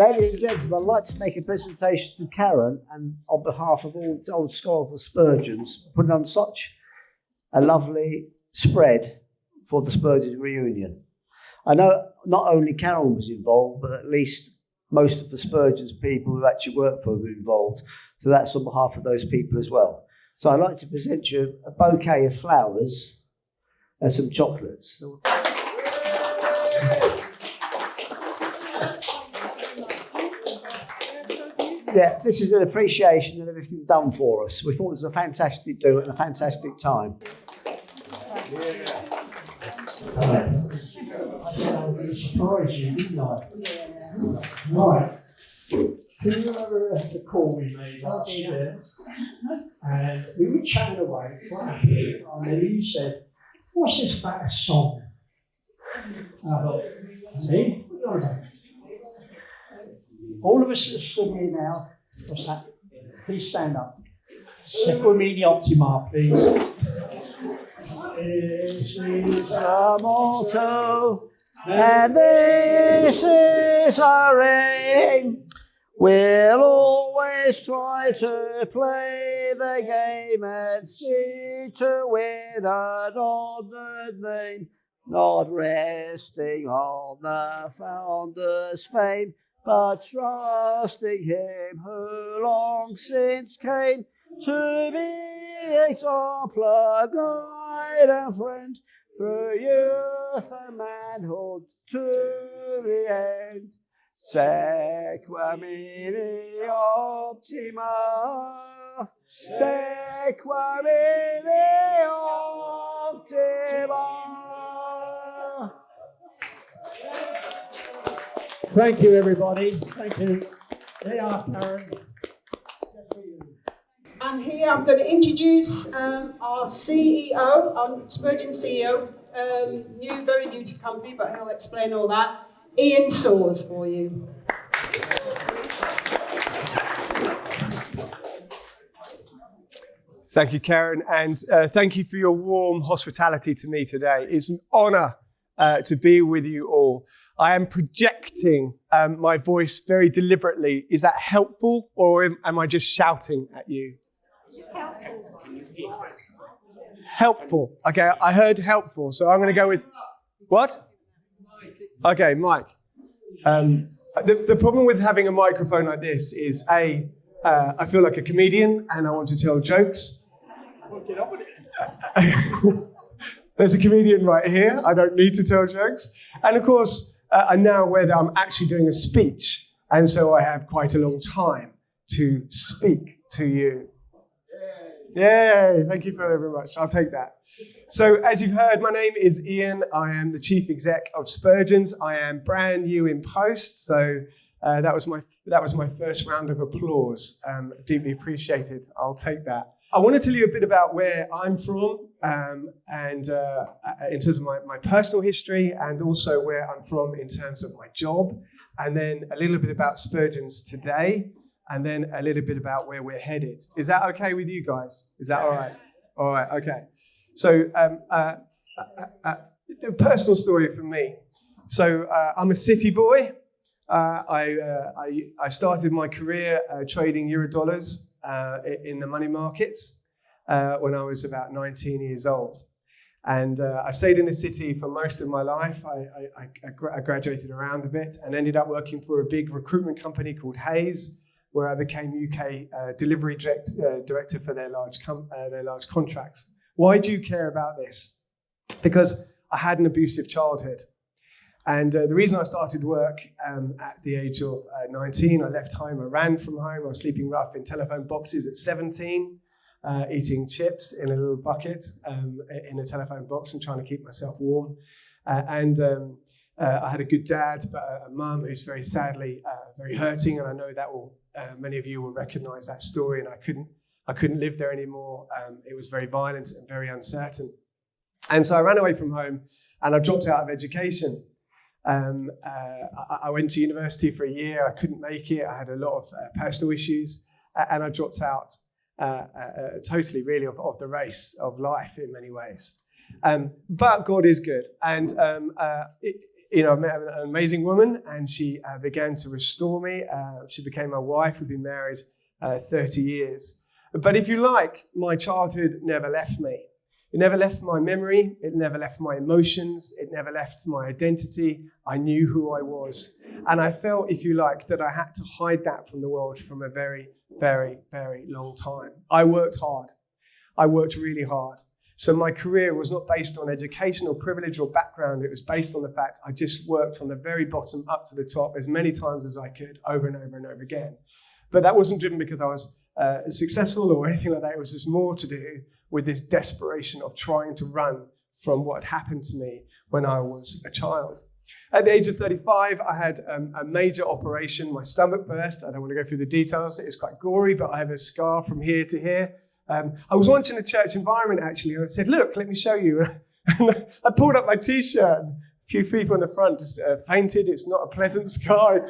Ladies and gentlemen, I'd like to make a presentation to Karen and on behalf of all the old scholars of Spurgeons, putting on such a lovely spread for the Spurgeons reunion. I know not only Karen was involved, but at least most of the Spurgeons people who actually work for them were involved. So that's on behalf of those people as well. So I'd like to present you a bouquet of flowers and some chocolates. Yeah, this is an appreciation of everything done for us. We thought it was a fantastic do and a fantastic time. I surprised you, didn't I? Yeah. Right. Do you remember the call we made last year? And we were chatting away, and then you said, "What's this about a song?" And I thought, "Me? What are you on about?" All of us that stood here now, what's that? Please stand up. Sequamini Optima, please. This is our motto, and this is our aim. We'll always try to play the game and see to win an honoured name, not resting on the founder's fame, but trusting him who long since came to be exemplar, guide and friend through youth and manhood to the end. Sequamini optima, sequamini optima. Thank you, everybody. Thank you. There you are, Karen. I'm here. I'm going to introduce our CEO, our Spurgeon CEO, very new to the company, but he'll explain all that. Ian Soars for you. Thank you, Karen, and thank you for your warm hospitality to me today. It's an honour to be with you all. I am projecting my voice very deliberately. Is that helpful, or am I just shouting at you? Helpful. Okay, I heard helpful, so I'm going to go with what? Okay, mic. The problem with having a microphone like this is, I feel like a comedian and I want to tell jokes. There's a comedian right here. I don't need to tell jokes. And of course, I'm now aware that I'm actually doing a speech. And so I have quite a long time to speak to you. Yay, thank you very much. I'll take that. So as you've heard, my name is Ian. I am the chief exec of Spurgeons. I am brand new in post. So that was my first round of applause. Deeply appreciated. I'll take that. I want to tell you a bit about where I'm from and in terms of my personal history, and also where I'm from in terms of my job, and then a little bit about Spurgeons today, and then a little bit about where we're headed. Is that okay with you guys? Is that all right? All right, okay. So a personal story from me. So I'm a city boy. I started my career trading Eurodollars in the money markets when I was about 19 years old. And I stayed in the city for most of my life. I graduated around a bit and ended up working for a big recruitment company called Hayes, where I became UK delivery director for their large contracts. Why do you care about this? Because I had an abusive childhood. And the reason I started work at the age of 19, I left home, I ran from home, I was sleeping rough in telephone boxes at 17, eating chips in a little bucket in a telephone box and trying to keep myself warm. I had a good dad, but a mum who's very sadly very hurting, and I know that many of you will recognise that story, and I couldn't live there anymore. It was very violent and very uncertain. And so I ran away from home and I dropped out of education. I went to university for a year. I couldn't make it. I had a lot of personal issues, and I dropped out totally, really, of the race of life in many ways. But God is good, and I met an amazing woman, and she began to restore me. She became my wife. We've been married 30 years. But if you like, my childhood never left me. It never left my memory. It never left my emotions. It never left my identity. I knew who I was. And I felt, if you like, that I had to hide that from the world from a very, very, very long time. I worked hard. I worked really hard. So my career was not based on education or privilege or background. It was based on the fact I just worked from the very bottom up to the top as many times as I could, over and over and over again. But that wasn't driven because I was successful or anything like that. It was just more to do with this desperation of trying to run from what had happened to me when I was a child. At the age of 35, I had a major operation. My stomach burst. I don't want to go through the details. It's quite gory, but I have a scar from here to here. I was once in a church environment, actually, and I said, look, let me show you. I pulled up my T-shirt, and a few people in the front just fainted. It's not a pleasant scar.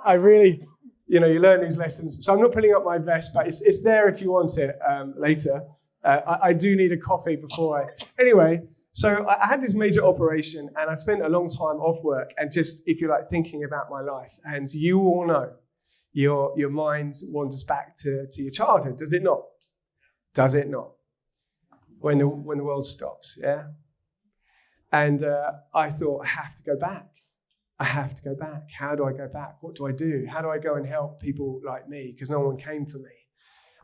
I really, you learn these lessons. So I'm not pulling up my vest, but it's there if you want it later. I do need a coffee before Anyway, so I had this major operation, and I spent a long time off work and just, if you like, thinking about my life. And you all know your mind wanders back to your childhood, does it not? Does it not? When the world stops, yeah? And I thought, I have to go back. I have to go back. How do I go back? What do I do? How do I go and help people like me? Because no one came for me.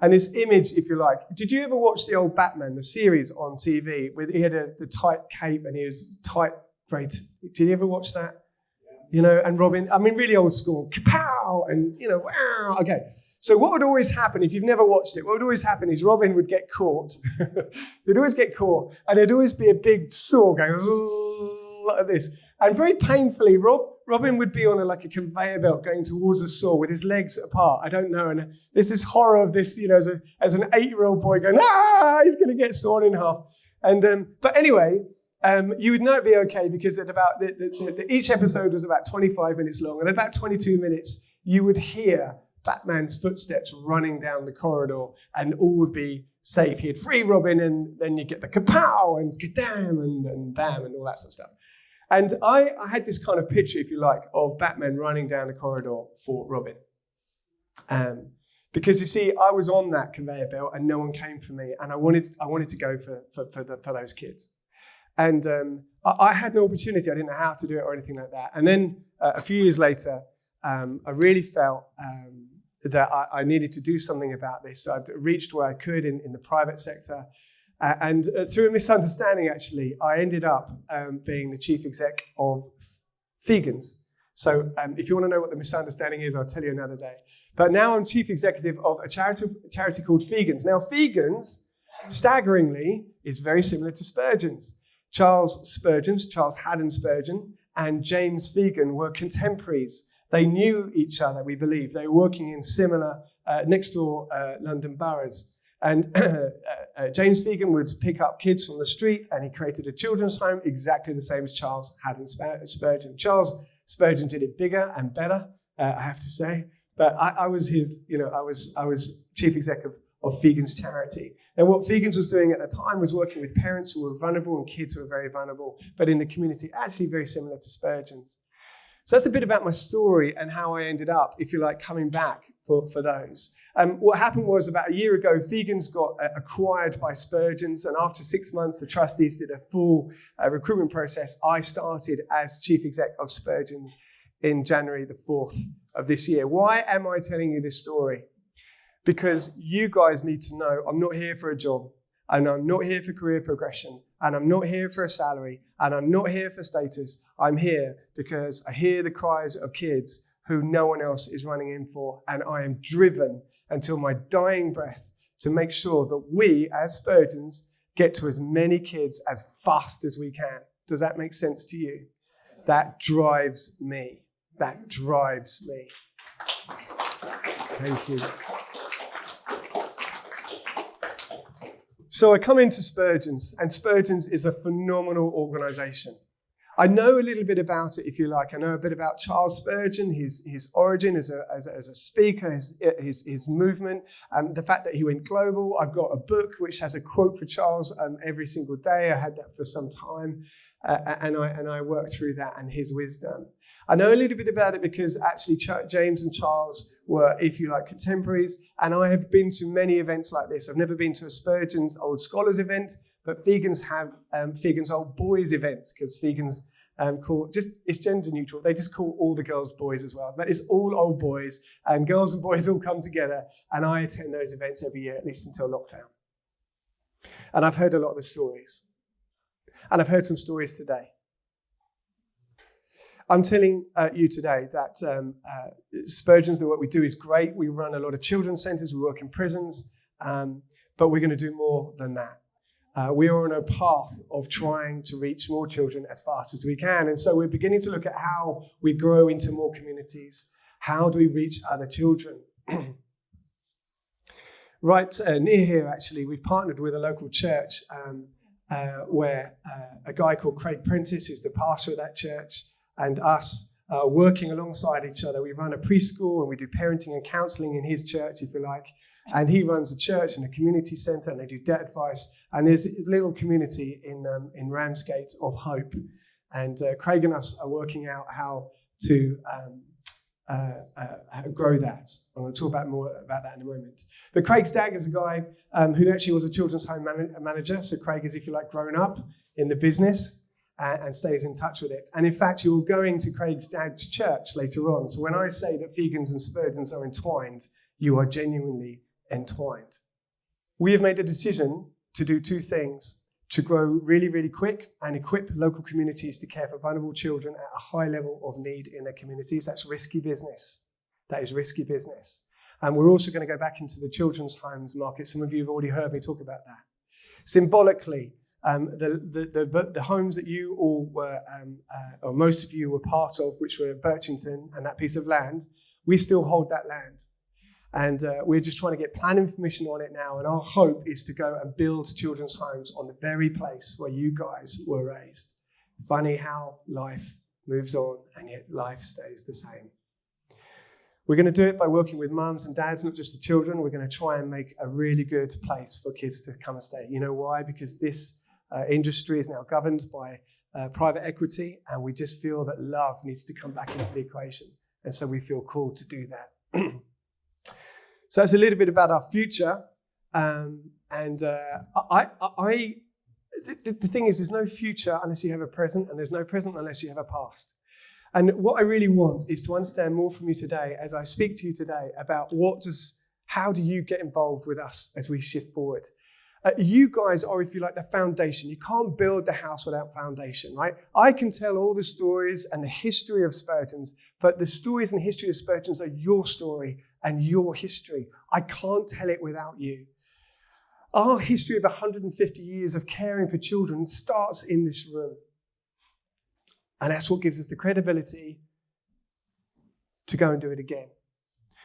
And this image, if you like, did you ever watch the old Batman, the series on TV? He had the tight cape and he was tight, great. Did you ever watch that? And Robin, really old school, kapow, and, wow. Okay. So what would always happen, if you've never watched it, what would always happen is Robin would get caught. He'd always get caught, and there'd always be a big saw going like this. And very painfully, Robin would be on a conveyor belt going towards the saw with his legs apart. I don't know. And there's this horror of this, as an 8-year-old boy going, he's going to get sawn in half. And but anyway, you would know it'd be okay because at about each episode was about 25 minutes long, and at about 22 minutes, you would hear Batman's footsteps running down the corridor, and all would be safe. He'd free Robin, and then you get the kapow and kadam and bam and all that sort of stuff. And I had this kind of picture, if you like, of Batman running down the corridor for Robin. Because you see, I was on that conveyor belt and no one came for me, and I wanted to go for those kids. And I had no opportunity. I didn't know how to do it or anything like that. And then a few years later, I really felt that I needed to do something about this. So I'd reached where I could in the private sector. And through a misunderstanding, actually, I ended up being the chief exec of Spurgeons. So if you want to know what the misunderstanding is, I'll tell you another day. But now I'm chief executive of a charity called Spurgeons. Now, Spurgeons, staggeringly, is very similar to Spurgeons. Charles Haddon Spurgeon, and James Spurgeon were contemporaries. They knew each other, we believe. They were working in similar next-door London boroughs. And James Spurgeon would pick up kids from the street, and he created a children's home exactly the same as Charles Haddon Spurgeon. Charles Spurgeon did it bigger and better, I have to say. But I was his, I was chief executive of Spurgeon's charity. And what Spurgeon's was doing at the time was working with parents who were vulnerable and kids who were very vulnerable, but in the community, actually very similar to Spurgeon's. So that's a bit about my story and how I ended up, if you like, coming back for those. What happened was about a year ago, Spurgeon's got acquired by Spurgeon's, and after 6 months, the trustees did a full recruitment process. I started as chief exec of Spurgeon's in January the 4th of this year. Why am I telling you this story? Because you guys need to know I'm not here for a job, and I'm not here for career progression, and I'm not here for a salary, and I'm not here for status. I'm here because I hear the cries of kids who no one else is running in for, and I am driven until my dying breath to make sure that we, as Spurgeons, get to as many kids as fast as we can. Does that make sense to you? That drives me. That drives me. Thank you. So I come into Spurgeons, and Spurgeons is a phenomenal organisation. I know a little bit about it, if you like. I know a bit about Charles Spurgeon, his origin as a speaker, his movement, the fact that he went global. I've got a book which has a quote for Charles every single day. I had that for some time, and I worked through that and his wisdom. I know a little bit about it because actually James and Charles were, if you like, contemporaries, and I have been to many events like this. I've never been to a Spurgeon's Old Scholars event, but Vegans have Vegans Old Boys events, because Vegans it's gender neutral. They just call all the girls boys as well. But it's all old boys, and girls and boys all come together, and I attend those events every year, at least until lockdown. And I've heard a lot of the stories. And I've heard some stories today. I'm telling you today that Spurgeons, the work we do is great. We run a lot of children's centres, we work in prisons, but we're going to do more than that. We are on a path of trying to reach more children as fast as we can. And so we're beginning to look at how we grow into more communities. How do we reach other children? Right near here, actually, we've partnered with a local church where a guy called Craig Prentice, who's the pastor of that church, and us working alongside each other. We run a preschool and we do parenting and counselling in his church, if you like. And he runs a church and a community centre, and they do debt advice. And there's a little community in Ramsgate of hope. And Craig and us are working out how to grow that. I'm going to talk more about that in a moment. But Craig's dad is a guy who actually was a children's home manager. So Craig is, if you like, grown up in the business and stays in touch with it. And in fact, you're going to Craig's dad's church later on. So when I say that Vegans and Spurgeons are entwined, you are genuinely entwined. We have made a decision to do two things: to grow really, really quick and equip local communities to care for vulnerable children at a high level of need in their communities. That's risky business. That is risky business. And we're also going to go back into the children's homes market. Some of you have already heard me talk about that. Symbolically, the homes that you all were, or most of you were part of, which were Birchington and that piece of land, we still hold that land. And we're just trying to get planning permission on it now. And our hope is to go and build children's homes on the very place where you guys were raised. Funny how life moves on and yet life stays the same. We're going to do it by working with mums and dads, not just the children. We're going to try and make a really good place for kids to come and stay. You know why? Because this industry is now governed by private equity, and we just feel that love needs to come back into the equation. And so we feel called to do that. So that's a little bit about our future. The thing is, there's no future unless you have a present, and there's no present unless you have a past. And what I really want is to understand more from you today as I speak to you today about how do you get involved with us as we shift forward. You guys are, if you like, the foundation. You can't build the house without foundation, right? I can tell all the stories and the history of Spurgeons, but the stories and history of Spurgeons are your story and your history. I can't tell it without you. Our history of 150 years of caring for children starts in this room. And that's what gives us the credibility to go and do it again.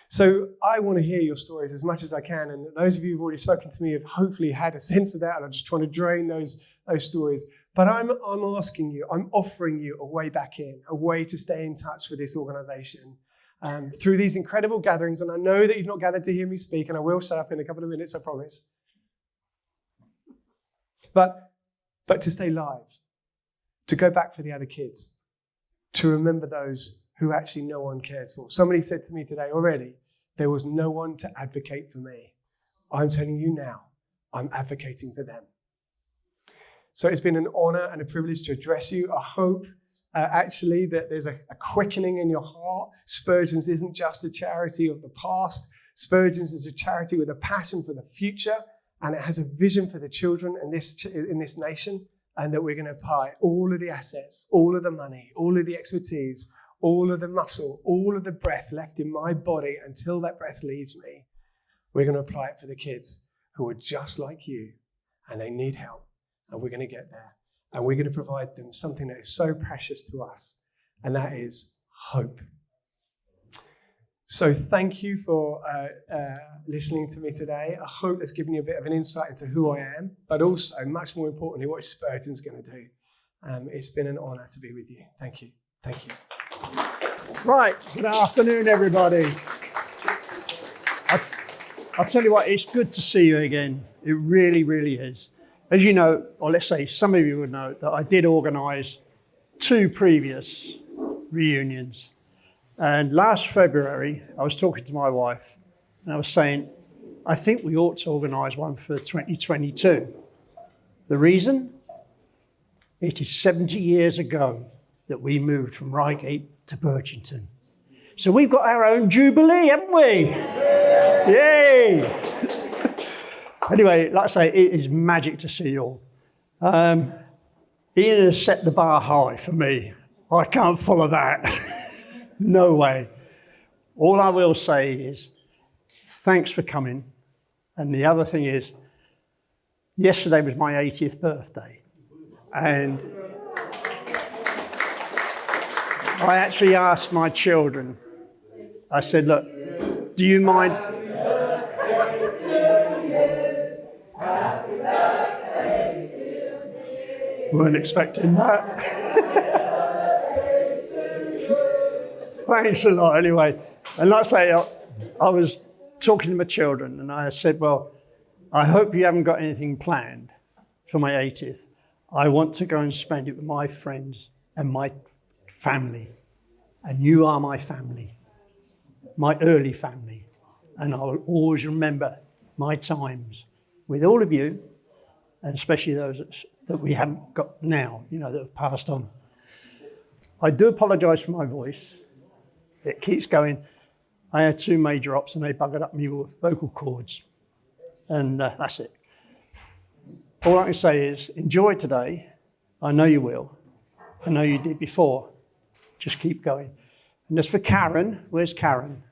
So I want to hear your stories as much as I can. And those of you who've already spoken to me have hopefully had a sense of that. And I'm just trying to drain those stories. But I'm asking you, I'm offering you a way back in, a way to stay in touch with this organization through these incredible gatherings. And I know that you've not gathered to hear me speak, and I will shut up in a couple of minutes, I promise. But to stay live, to go back for the other kids, to remember those who actually no one cares for. Somebody said to me today already, there was no one to advocate for me. I'm telling you now, I'm advocating for them. So it's been an honor and a privilege to address you. I hope actually that there's a quickening in your heart. Spurgeons isn't just a charity of the past. Spurgeons is a charity with a passion for the future, and it has a vision for the children in this nation, and that we're going to apply all of the assets, all of the money, all of the expertise, all of the muscle, all of the breath left in my body until that breath leaves me. We're going to apply it for the kids who are just like you, and they need help. And we're going to get there. And we're going to provide them something that is so precious to us. And that is hope. So thank you for listening to me today. I hope that's given you a bit of an insight into who I am, but also, much more importantly, what is Spurgeon's going to do. It's been an honour to be with you. Thank you. Thank you. Right, good afternoon, everybody. I'll tell you what, it's good to see you again. It really, really is. As you know, or let's say some of you would know, that I did organise 2 previous reunions. And last February, I was talking to my wife and I was saying, I think we ought to organise one for 2022. The reason? It is 70 years ago that we moved from Reigate to Birchington. So we've got our own jubilee, haven't we? Yay! Anyway, like I say, it is magic to see you all. Ian has set the bar high for me. I can't follow that. No way. All I will say is, thanks for coming. And the other thing is, yesterday was my 80th birthday. And I actually asked my children, I said, look, do you mind? Weren't expecting that. Thanks a lot anyway. And like I say, I was talking to my children and I said, well, I hope you haven't got anything planned for my 80th. I want to go and spend it with my friends and my family. And you are my family, my early family. And I will always remember my times with all of you, and especially those that we haven't got now, you know, that have passed on. I do apologise for my voice. It keeps going. I had 2 major ops and they buggered up my vocal cords. And that's it. All I can say is enjoy today. I know you will. I know you did before. Just keep going. And as for Karen, where's Karen?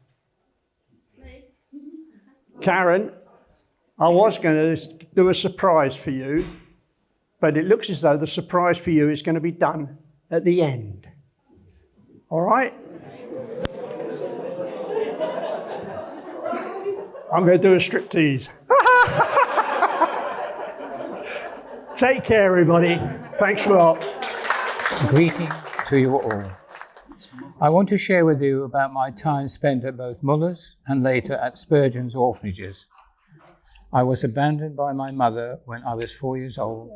Karen, I was going to do a surprise for you, but it looks as though the surprise for you is going to be done at the end. All right? I'm going to do a striptease. Take care, everybody. Thanks a lot. Greeting to you all. I want to share with you about my time spent at both Muller's and later at Spurgeons orphanages. I was abandoned by my mother when I was 4 years old.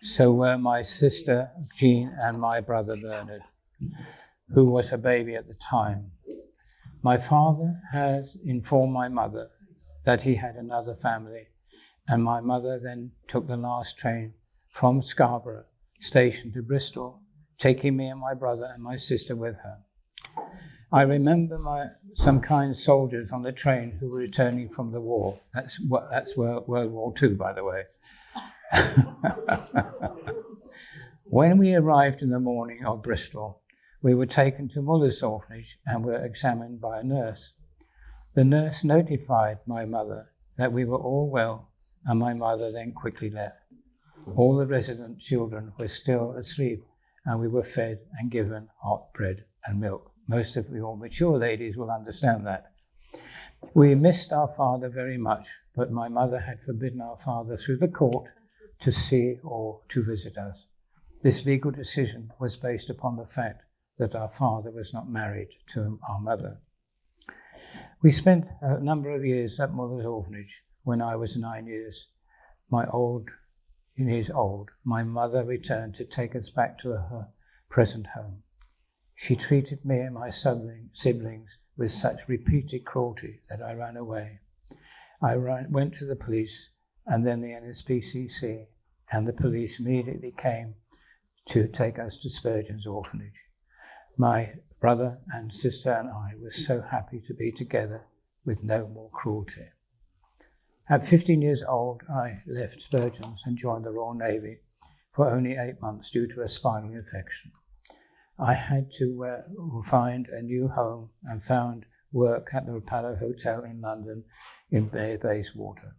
So were my sister Jean and my brother Bernard, who was a baby at the time. My father has informed my mother that he had another family, and my mother then took the last train from Scarborough station to Bristol, taking me and my brother and my sister with her. I remember some kind soldiers on the train who were returning from the war. That's World War II, by the way. When we arrived in the morning of Bristol, we were taken to Muller's orphanage and were examined by a nurse. The nurse notified my mother that we were all well, and my mother then quickly left. All the resident children were still asleep, and we were fed and given hot bread and milk. Most of you all mature ladies will understand that. We missed our father very much, but my mother had forbidden our father through the court to see or to visit us. This legal decision was based upon the fact that our father was not married to our mother. We spent a number of years at Muller's orphanage. When I was 9 years old, my mother returned to take us back to her present home. She treated me and my siblings with such repeated cruelty that I ran away. I went to the police and then the NSPCC, and the police immediately came to take us to Spurgeons orphanage. My brother and sister and I were so happy to be together with no more cruelty. At 15 years old, I left Spurgeons and joined the Royal Navy for only 8 months due to a spinal infection. I had to find a new home and found work at the Rapallo Hotel in London in Bayswater.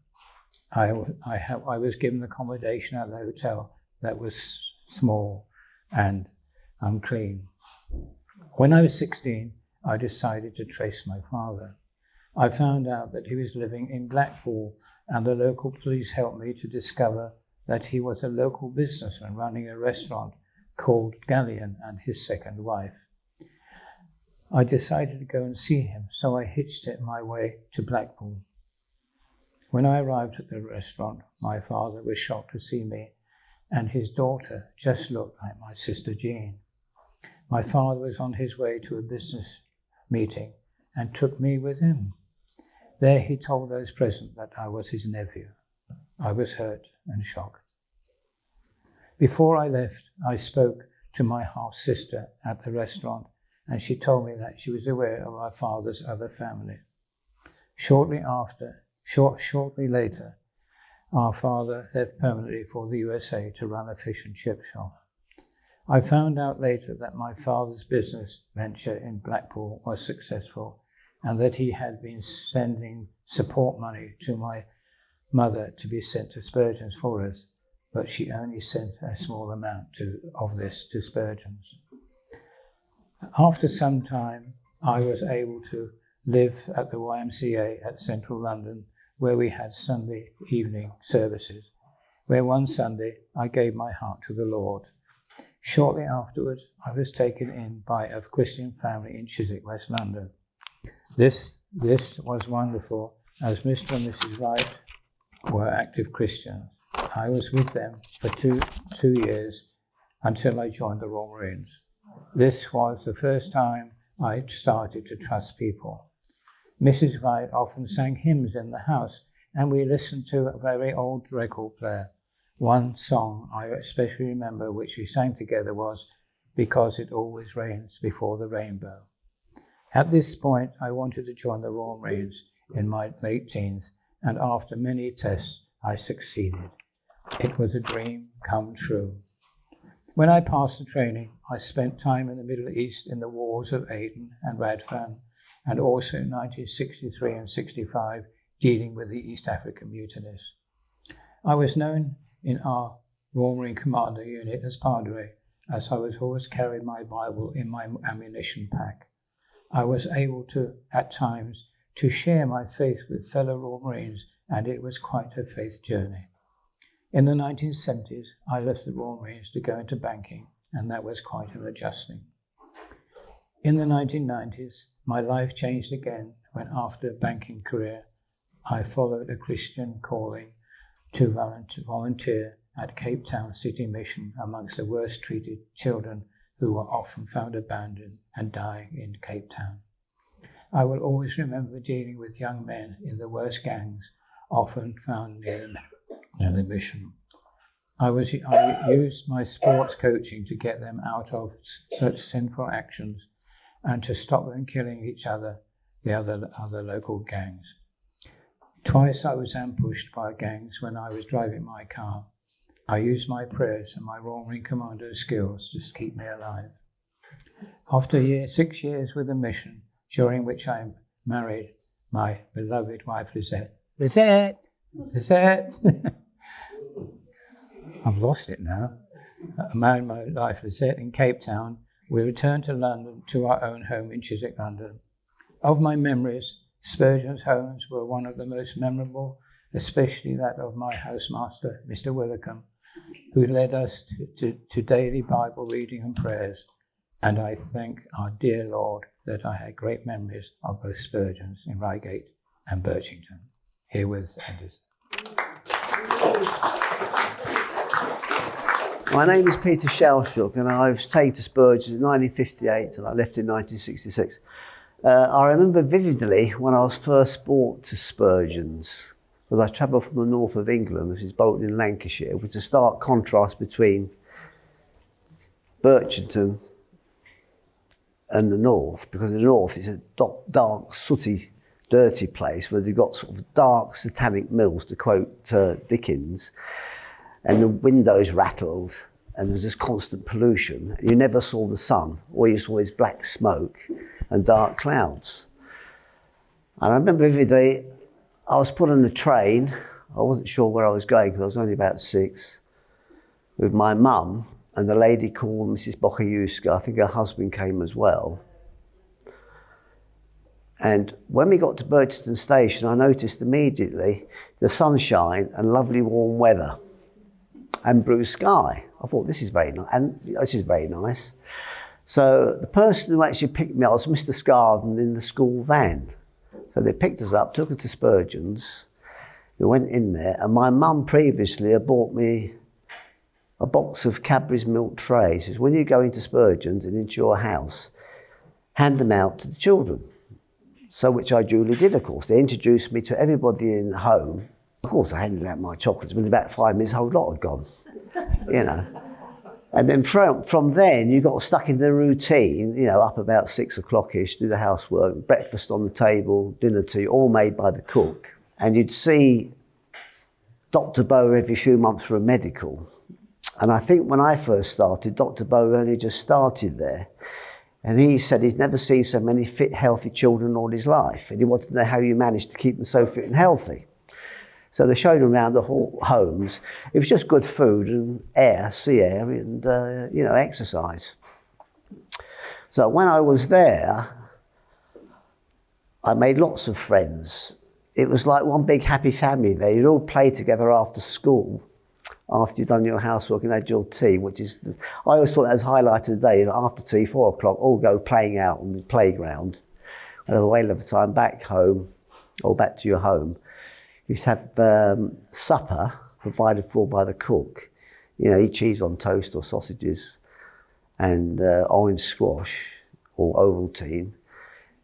I was given accommodation at the hotel that was small and unclean. When I was 16, I decided to trace my father. I found out that he was living in Blackpool, and the local police helped me to discover that he was a local businessman running a restaurant called Galleon and his second wife. I decided to go and see him, so I hitched it my way to Blackpool. When I arrived at the restaurant, my father was shocked to see me, and his daughter just looked like my sister Jean. My father was on his way to a business meeting and took me with him. There he told those present that I was his nephew. I was hurt and shocked. Before I left, I spoke to my half-sister at the restaurant, and she told me that she was aware of our father's other family. Shortly later, our father left permanently for the USA to run a fish and chip shop. I found out later that my father's business venture in Blackpool was successful and that he had been sending support money to my mother to be sent to Spurgeons for us, but she only sent a small amount of this to Spurgeons. After some time, I was able to live at the YMCA at Central London, where we had Sunday evening services, where one Sunday I gave my heart to the Lord. Shortly afterwards, I was taken in by a Christian family in Chiswick, West London. This was wonderful, as Mr. and Mrs. Wright were active Christians. I was with them for two years until I joined the Royal Marines. This was the first time I started to trust people. Mrs. Wright often sang hymns in the house, and we listened to a very old record player. One song I especially remember which we sang together was "Because It Always Rains Before the Rainbow." At this point, I wanted to join the Royal Marines in my late teens, and after many tests, I succeeded. It was a dream come true. When I passed the training, I spent time in the Middle East in the wars of Aden and Radfan, and also in 1963 and 65, dealing with the East African mutinies. I was known in our Royal Marine Commander unit as Padre, as I was always carrying my Bible in my ammunition pack. I was able to, at times, to share my faith with fellow Royal Marines, and it was quite a faith journey. In the 1970s, I left the Royal Marines to go into banking, and that was quite an adjusting. In the 1990s, my life changed again when, after a banking career, I followed a Christian calling to volunteer at Cape Town City Mission amongst the worst treated children who were often found abandoned and dying in Cape Town. I will always remember dealing with young men in the worst gangs, often found near the mission. I used my sports coaching to get them out of such sinful actions and to stop them killing each other, the other local gangs. Twice I was ambushed by gangs when I was driving my car. I used my prayers and my Royal Marine Commando skills to keep me alive. After 6 years with the mission, during which I married my beloved wife Lisette. I've lost it now. I married my wife Lisette in Cape Town. We returned to London, to our own home in Chiswick, London. Of my memories, Spurgeon's homes were one of the most memorable, especially that of my housemaster, Mr. Willicombe, who led us to daily Bible reading and prayers. And I thank our dear Lord that I had great memories of both Spurgeons in Reigate and Birchington. Herewith ended. My name is Peter Shelshook, and I was taken to Spurgeons in 1958 and I left in 1966. I remember vividly when I was first brought to Spurgeons, because I travelled from the north of England, this is Bolton in Lancashire, with a stark contrast between Birchington and the north, because in the north it's a dark, sooty, dirty place where they've got sort of dark satanic mills, to quote Dickens, and the windows rattled and there was this constant pollution. You never saw the sun. All you saw is black smoke and dark clouds. And I remember vividly, I was put on the train. I wasn't sure where I was going because I was only about 6, with my mum and the lady called Mrs. Bokajuska. I think her husband came as well. And when we got to Birchington Station, I noticed immediately the sunshine and lovely warm weather and blue sky. I thought, this is very nice, and this is very nice. So the person who actually picked me up was Mr. Scarden in the school van. So they picked us up, took us to Spurgeons. We went in there, and my mum previously had bought me a box of Cadbury's milk trays. She says, when you go into Spurgeons and into your house, hand them out to the children. So, which I duly did, of course. They introduced me to everybody in the home. Of course, I handed out my chocolates. Within about 5 minutes, the whole lot had gone, you know. And then from then, you got stuck in the routine, you know, up about 6 o'clock-ish, do the housework, breakfast on the table, dinner tea, all made by the cook. And you'd see Dr. Bow every few months for a medical. And I think when I first started, Dr. Bow only just started there. And he said he's never seen so many fit, healthy children all his life. And he wanted to know how you managed to keep them so fit and healthy. So they showed him around the whole homes. It was just good food and air, sea air, and you know, exercise. So when I was there, I made lots of friends. It was like one big happy family there. You'd all play together after school, after you'd done your housework and had your tea, which is, I always thought that was highlighted of the day. You know, after tea, 4 o'clock, all go playing out on the playground. And have a whale of a time back home, or back to your home. You used to have supper provided for by the cook. You know, eat cheese on toast or sausages and orange squash or Ovaltine.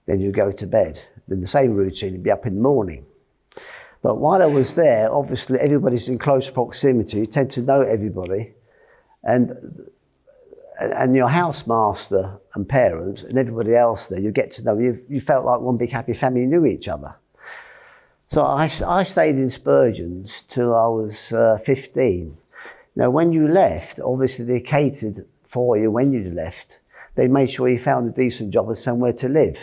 Then you go to bed. Then the same routine, you'd be up in the morning. But while I was there, obviously everybody's in close proximity. You tend to know everybody. And your housemaster and parents and everybody else there, you get to know. You felt like one big happy family, you knew each other. So I stayed in Spurgeons till I was 15. Now, when you left, obviously they catered for you when you left. They made sure you found a decent job and somewhere to live.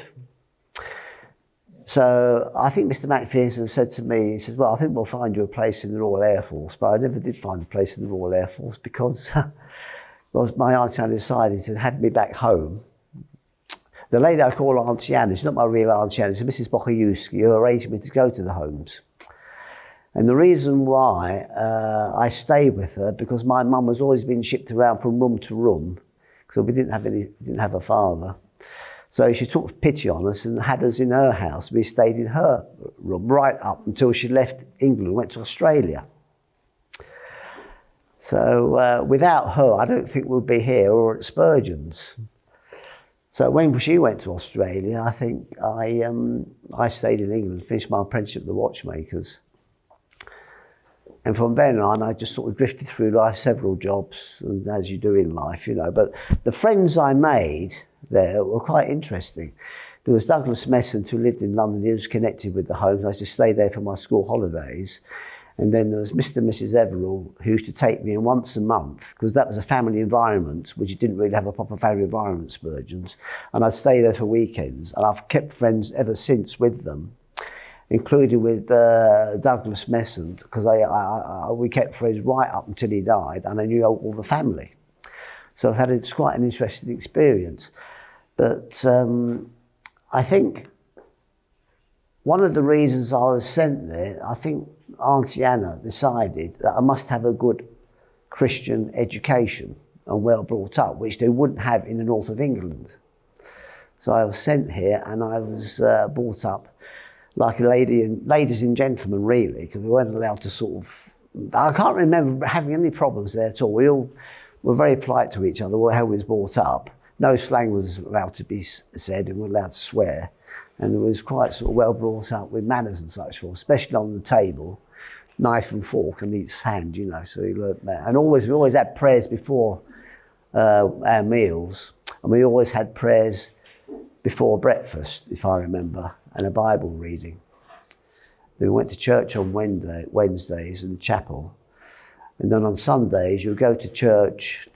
So I think Mr. McPherson said to me, he said, well, I think we'll find you a place in the Royal Air Force. But I never did find a place in the Royal Air Force because my auntie Anna decided to have me back home. The lady I call Auntie Anna, she's not my real Auntie Anna, she's Mrs. Bohajewski, who arranged me to go to the homes. And the reason why I stayed with her, because my mum has always been shipped around from room to room, because we didn't have a father. So she took pity on us and had us in her house. We stayed in her room right up until she left England and went to Australia. So without her, I don't think we'd be here or at Spurgeons. So when she went to Australia, I think I stayed in England, finished my apprenticeship at the watchmakers. And from then on, I just sort of drifted through life, several jobs, and as you do in life, you know. But the friends I made there were quite interesting. There was Douglas Messant, who lived in London. He was connected with the homes. I used to stay there for my school holidays. And then there was Mr. and Mrs. Everall, who used to take me in once a month, because that was a family environment, which you didn't really have a proper family environment, Spurgeons. And I'd stay there for weekends. And I've kept friends ever since with them, including with Douglas Messant, because we kept friends right up until he died, and I knew all the family. So I've had quite an interesting experience. But I think one of the reasons I was sent there, I think Auntie Anna decided that I must have a good Christian education and well brought up, which they wouldn't have in the north of England. So I was sent here and I was brought up like ladies and gentlemen, really, because we weren't allowed to sort of, I can't remember having any problems there at all. We all were very polite to each other, how we was brought up. No slang was allowed to be said, and we were allowed to swear. And it was quite sort of well brought up with manners and such forth, especially on the table, knife and fork in each hand, you know, so we learnt that. And we always had prayers before our meals, and we always had prayers before breakfast, if I remember, and a Bible reading. Then we went to church on Wednesdays in the chapel, and then on Sundays you'd go to church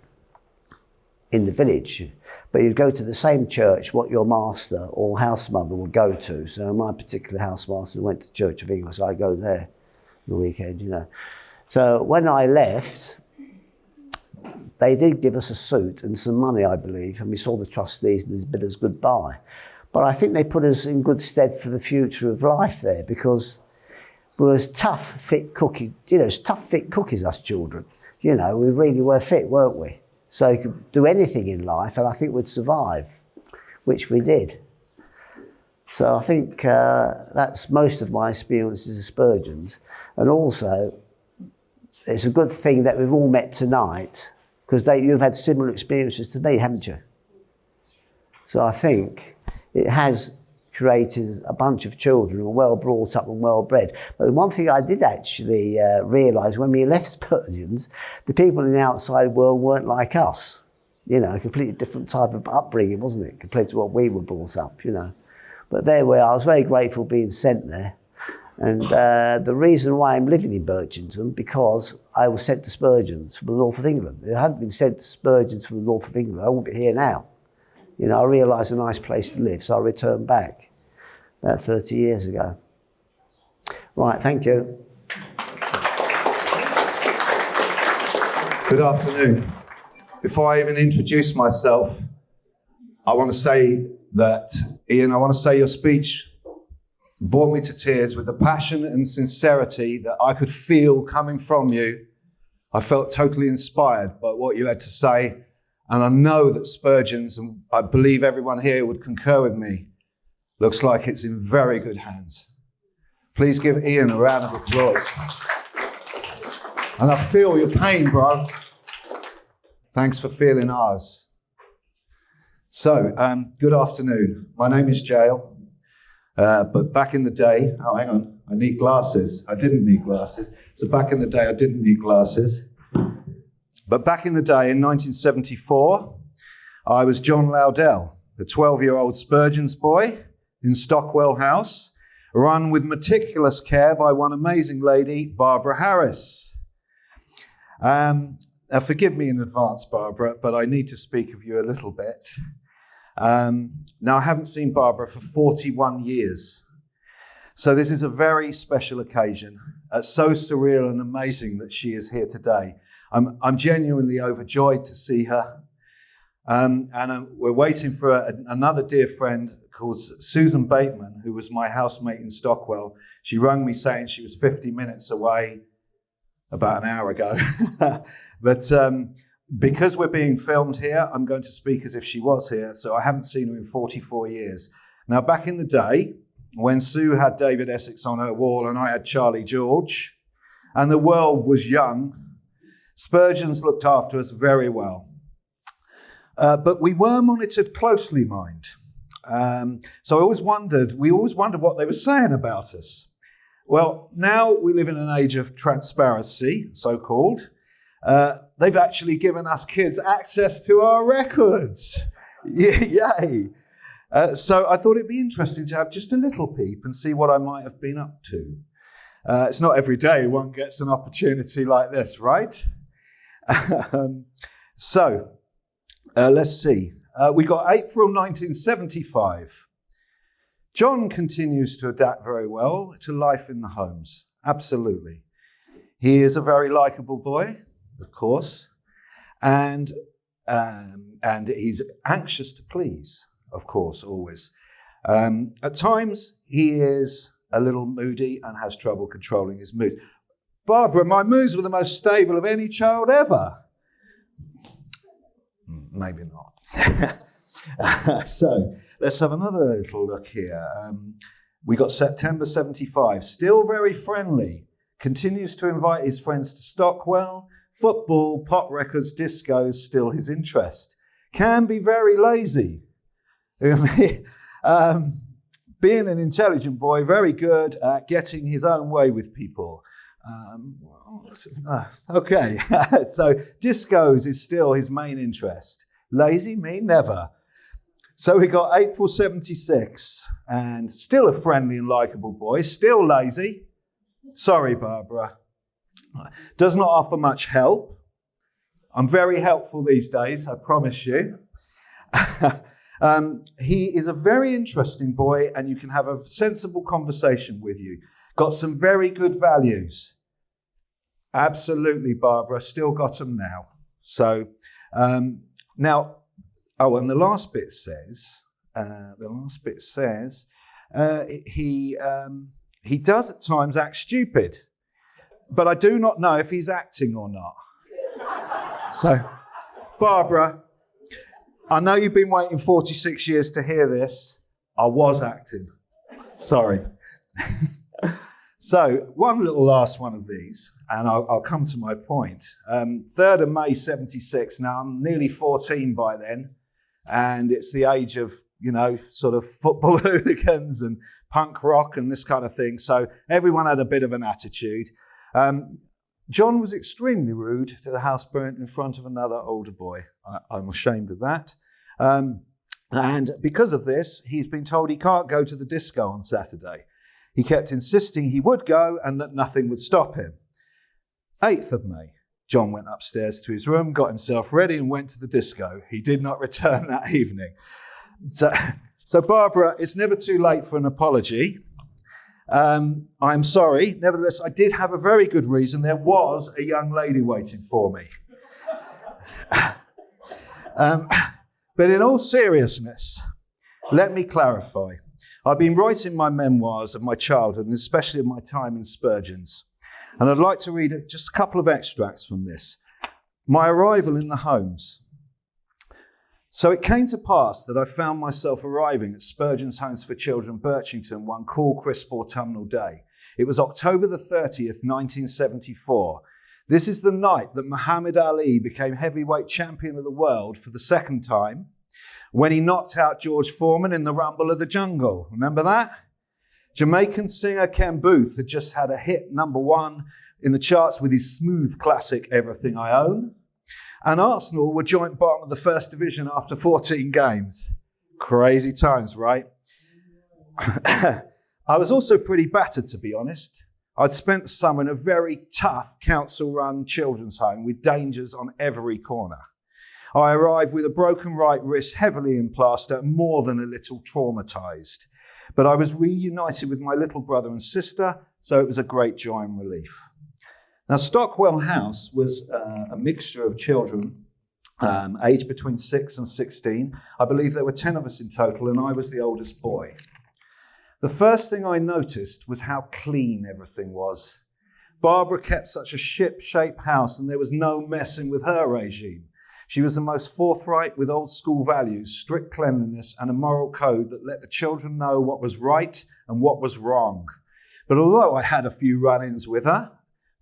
in the village, but you'd go to the same church what your master or house mother would go to. So my particular housemaster went to Church of England, so I go there on the weekend, you know. So when I left, they did give us a suit and some money, I believe, and we saw the trustees and they bid us goodbye. But I think they put us in good stead for the future of life there, because we was tough, fit cookies, you know, tough, fit cookies, us children. You know, we really were fit, weren't we? So you could do anything in life, and I think we'd survive, which we did. So I think that's most of my experiences of Spurgeons. And also, it's a good thing that we've all met tonight, because you've had similar experiences to me, haven't you? So I think it has created a bunch of children who are well brought up and well bred. But one thing I did actually realise when we left Spurgeons, the people in the outside world weren't like us. You know, a completely different type of upbringing, wasn't it, compared to what we were brought up, you know. But there we are. I was very grateful being sent there. And the reason why I'm living in Birchington, because I was sent to Spurgeons from the north of England. If I hadn't been sent to Spurgeons from the north of England, I wouldn't be here now. You know, I realised a nice place to live, so I returned back about 30 years ago. Right, thank you. Good afternoon. Before I even introduce myself, I want to say that, Ian, I want to say your speech brought me to tears with the passion and sincerity that I could feel coming from you. I felt totally inspired by what you had to say, and I know that Spurgeons, and I believe everyone here would concur with me, looks like it's in very good hands. Please give Ian a round of applause. And I feel your pain, bro. Thanks for feeling ours. So, good afternoon. My name is Jael. But back in the day, oh, hang on, I need glasses. I didn't need glasses. So back in the day, I didn't need glasses. But back in the day, in 1974, I was John Loudell, the 12-year-old Spurgeons boy in Stockwell House, run with meticulous care by one amazing lady, Barbara Harris. Now forgive me in advance, Barbara, but I need to speak of you a little bit. Now, I haven't seen Barbara for 41 years. So this is a very special occasion. It's so surreal and amazing that she is here today. I'm genuinely overjoyed to see her. We're waiting for another dear friend called Susan Bateman, who was my housemate in Stockwell. She rang me saying she was 50 minutes away about an hour ago. But because we're being filmed here, I'm going to speak as if she was here. So I haven't seen her in 44 years. Now, back in the day, when Sue had David Essex on her wall and I had Charlie George, and the world was young, Spurgeons looked after us very well. But we were monitored closely, mind. So we always wondered what they were saying about us. Well, now we live in an age of transparency, so-called. They've actually given us kids access to our records. Yay. So I thought it'd be interesting to have just a little peep and see what I might have been up to. It's not every day one gets an opportunity like this, right? Let's see. We got April 1975. John continues to adapt very well to life in the homes. Absolutely. He is a very likable boy, of course, and he's anxious to please, of course, always. At times, he is a little moody and has trouble controlling his mood. Barbara, my moods were the most stable of any child ever. Maybe not. So let's have another little look here. We got September 75, still very friendly, continues to invite his friends to Stockwell, football, pop records, discos, still his interest. Can be very lazy. Being an intelligent boy, very good at getting his own way with people. Okay, so discos is still his main interest. Lazy, me, never. So we got April 76, and still a friendly and likable boy, still lazy. Sorry, Barbara. Does not offer much help. I'm very helpful these days, I promise you. He is a very interesting boy, and you can have a sensible conversation with you. Got some very good values. Absolutely, Barbara. Still got them now. So now, and the last bit says, he does at times act stupid, but I do not know if he's acting or not. So, Barbara, I know you've been waiting 46 years to hear this. I was acting. Sorry. So, one little last one of these, and I'll come to my point. 3rd of May, 76. Now, I'm nearly 14 by then, and it's the age of, sort of football hooligans and punk rock and this kind of thing. So everyone had a bit of an attitude. John was extremely rude to the house parent in front of another older boy. I'm ashamed of that. And because of this, he's been told he can't go to the disco on Saturday. He kept insisting he would go and that nothing would stop him. 8th of May, John went upstairs to his room, got himself ready and went to the disco. He did not return that evening. So Barbara, it's never too late for an apology. I'm sorry. Nevertheless, I did have a very good reason. There was a young lady waiting for me. But in all seriousness, let me clarify. I've been writing my memoirs of my childhood, and especially of my time in Spurgeons. And I'd like to read just a couple of extracts from this. My arrival in the homes. So it came to pass that I found myself arriving at Spurgeons Homes for Children, Birchington, one cool, crisp autumnal day. It was October the 30th, 1974. This is the night that Muhammad Ali became heavyweight champion of the world for the second time, when he knocked out George Foreman in the Rumble of the Jungle. Remember that? Jamaican singer Ken Booth had just had a hit #1 in the charts with his smooth classic Everything I Own. And Arsenal were joint bottom of the first division after 14 games. Crazy times, right? I was also pretty battered, to be honest. I'd spent the summer in a very tough council-run children's home with dangers on every corner. I arrived with a broken right wrist, heavily in plaster, more than a little traumatised. But I was reunited with my little brother and sister, so it was a great joy and relief. Now, Stockwell House was a mixture of children, aged between 6 and 16. I believe there were 10 of us in total, and I was the oldest boy. The first thing I noticed was how clean everything was. Barbara kept such a ship-shape house, and there was no messing with her regime. She was the most forthright with old school values, strict cleanliness, and a moral code that let the children know what was right and what was wrong. But although I had a few run-ins with her,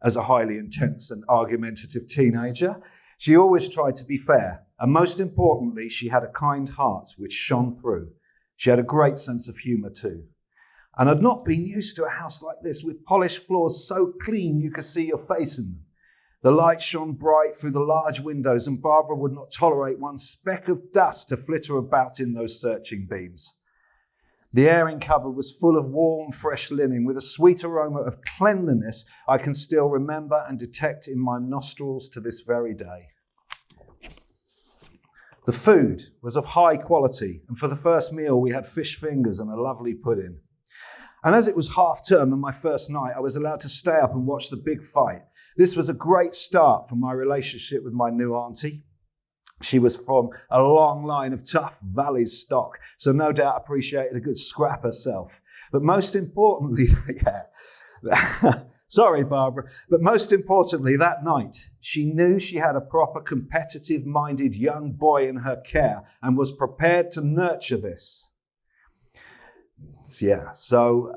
as a highly intense and argumentative teenager, she always tried to be fair. And most importantly, she had a kind heart which shone through. She had a great sense of humour too. And I'd not been used to a house like this, with polished floors so clean you could see your face in them. The light shone bright through the large windows, and Barbara would not tolerate one speck of dust to flitter about in those searching beams. The airing cupboard was full of warm, fresh linen with a sweet aroma of cleanliness I can still remember and detect in my nostrils to this very day. The food was of high quality, and for the first meal we had fish fingers and a lovely pudding. And as it was half term and my first night, I was allowed to stay up and watch the big fight. This was a great start for my relationship with my new auntie. She was from a long line of tough Valleys stock, so no doubt appreciated a good scrap herself. But most importantly, sorry, Barbara, but most importantly, that night, she knew she had a proper competitive-minded young boy in her care and was prepared to nurture this. Yeah, so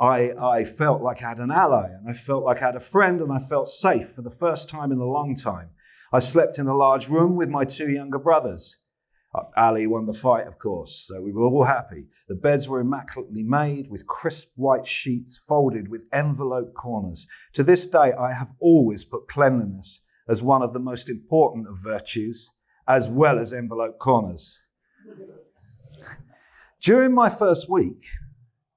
I felt like I had an ally, and I felt like I had a friend, and I felt safe for the first time in a long time. I slept in a large room with my 2 younger brothers. Ali won the fight, of course, so we were all happy. The beds were immaculately made with crisp white sheets folded with envelope corners. To this day, I have always put cleanliness as one of the most important of virtues, as well as envelope corners. During my first week,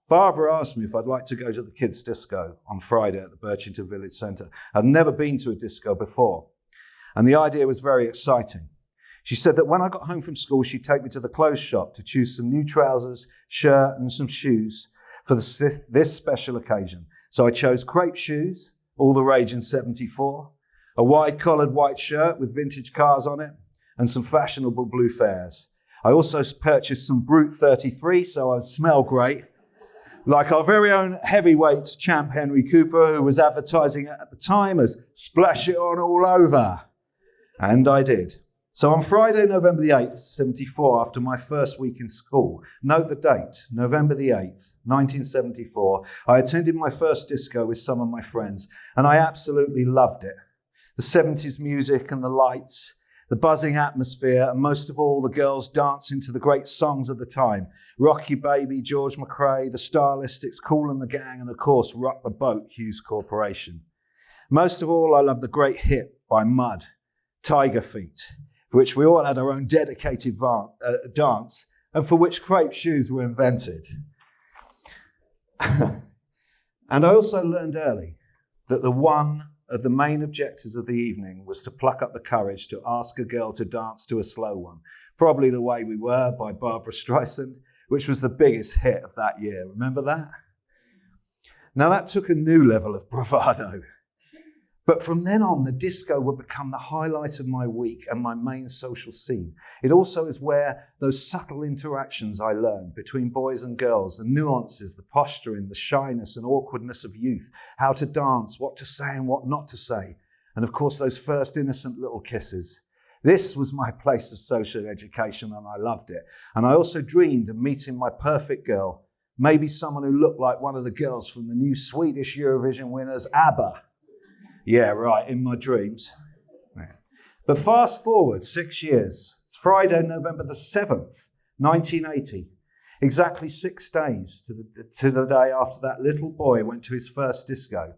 Barbara asked me if I'd like to go to the kids' disco on Friday at the Birchington Village Centre. I'd never been to a disco before, and the idea was very exciting. She said that when I got home from school, she'd take me to the clothes shop to choose some new trousers, shirt, and some shoes for this special occasion. So I chose crepe shoes, all the rage in 74, a wide-collared white shirt with vintage cars on it, and some fashionable blue fares. I also purchased some Brute 33, so I'd smell great, like our very own heavyweight champ Henry Cooper, who was advertising it at the time as "splash it on all over." And I did. So on Friday, November the 8th, 74, after my first week in school, note the date, November the 8th, 1974, I attended my first disco with some of my friends, and I absolutely loved it. The 70s music and the lights, the buzzing atmosphere, and most of all, the girls dancing to the great songs of the time. Rock You Baby, George McRae, the Stylistics, Kool and the Gang, and of course, Rock the Boat, Hughes Corporation. Most of all, I love the great hit by Mud, Tiger Feet, for which we all had our own dedicated dance, and for which crepe shoes were invented. And I also learned early that one of the main objectives of the evening was to pluck up the courage to ask a girl to dance to a slow one, probably The Way We Were by Barbra Streisand, which was the biggest hit of that year. Remember that? Now that took a new level of bravado. But from then on, the disco would become the highlight of my week and my main social scene. It also is where those subtle interactions I learned between boys and girls, the nuances, the posturing, the shyness and awkwardness of youth, how to dance, what to say and what not to say, and of course those first innocent little kisses. This was my place of social education and I loved it. And I also dreamed of meeting my perfect girl, maybe someone who looked like one of the girls from the new Swedish Eurovision winners, ABBA. Yeah, right, in my dreams. But fast forward 6 years. It's Friday, November the 7th, 1980. Exactly 6 days to the day after that little boy went to his first disco.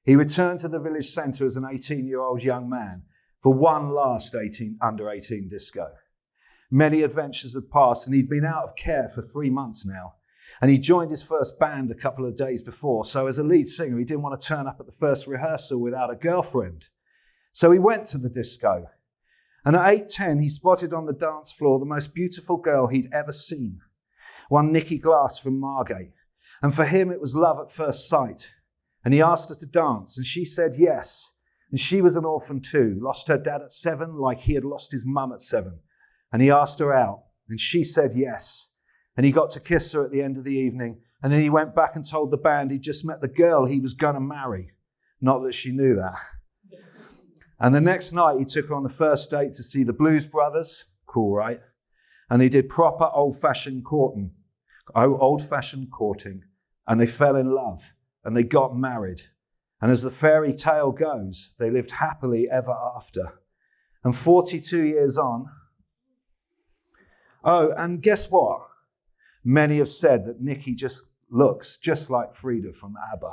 He returned to the village centre as an 18-year-old young man for one last under 18 disco. Many adventures had passed and he'd been out of care for 3 months now. And he joined his first band a couple of days before. So as a lead singer, he didn't want to turn up at the first rehearsal without a girlfriend. So he went to the disco. And at 8:10, he spotted on the dance floor the most beautiful girl he'd ever seen. One Nikki Glass from Margate. And for him, it was love at first sight. And he asked her to dance, and she said yes. And she was an orphan too, lost her dad at 7 like he had lost his mum at 7. And he asked her out, and she said yes. And he got to kiss her at the end of the evening. And then he went back and told the band he'd just met the girl he was going to marry. Not that she knew that. And the next night, he took her on the first date to see the Blues Brothers. Cool, right? And they did proper old-fashioned courting. And they fell in love. And they got married. And as the fairy tale goes, they lived happily ever after. And 42 years on... Oh, and guess what? Many have said that Nikki just looks just like Frida from ABBA.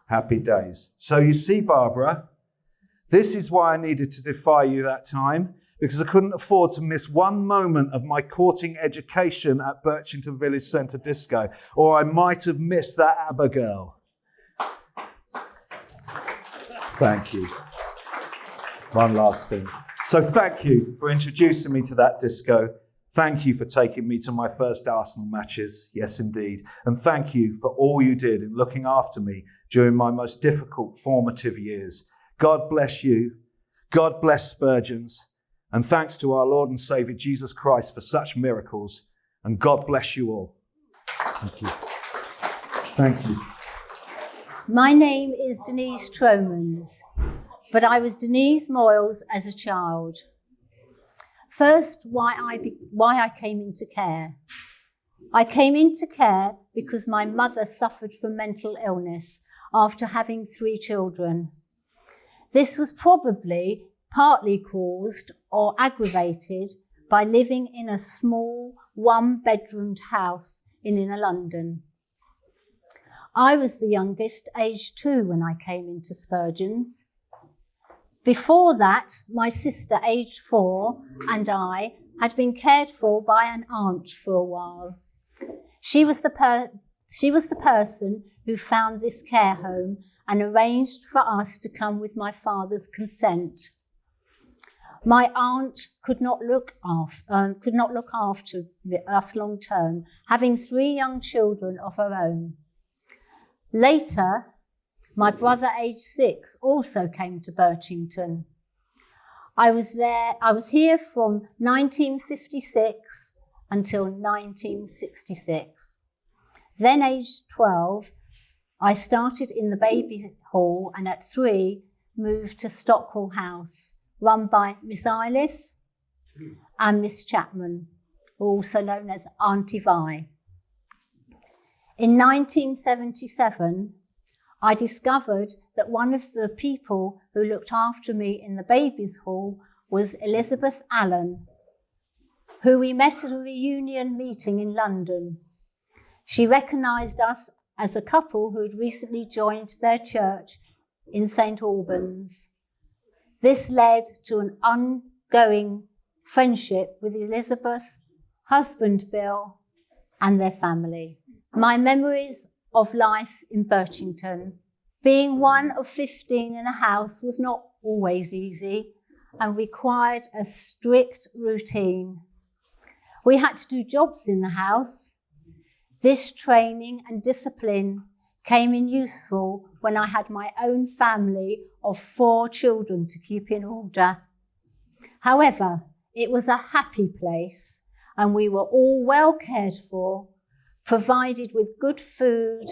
Happy days. So you see, Barbara, this is why I needed to defy you that time, because I couldn't afford to miss one moment of my courting education at Birchington Village Centre Disco, or I might have missed that ABBA girl. Thank you. One last thing. So thank you for introducing me to that disco. Thank you for taking me to my first Arsenal matches. Yes, indeed. And thank you for all you did in looking after me during my most difficult formative years. God bless you. God bless Spurgeons. And thanks to our Lord and Saviour Jesus Christ for such miracles. And God bless you all. Thank you. Thank you. My name is Denise Tromans, but I was Denise Moyles as a child. First, why I came into care. I came into care because my mother suffered from mental illness after having 3 children. This was probably partly caused or aggravated by living in a small 1-bedroomed house in inner London. I was the youngest, aged 2, when I came into Spurgeons. Before that, my sister, aged 4, and I had been cared for by an aunt for a while. She was the person who found this care home and arranged for us to come with my father's consent. My aunt could not look after us long term, having 3 young children of her own. Later, my brother, aged 6, also came to Birchington. I was here from 1956 until 1966. Then, aged 12, I started in the baby hall, and at 3, moved to Stockwell House, run by Miss Iliff and Miss Chapman, also known as Auntie Vi. In 1977, I discovered that one of the people who looked after me in the babies' hall was Elizabeth Allen, who we met at a reunion meeting in London. She recognised us as a couple who had recently joined their church in St Albans. This led to an ongoing friendship with Elizabeth, husband Bill, and their family. My memories of life in Birchington, being one of 15 in a house, was not always easy and required a strict routine. We had to do jobs in the house. This training and discipline came in useful when I had my own family of 4 children to keep in order. However, it was a happy place and we were all well cared for, provided with good food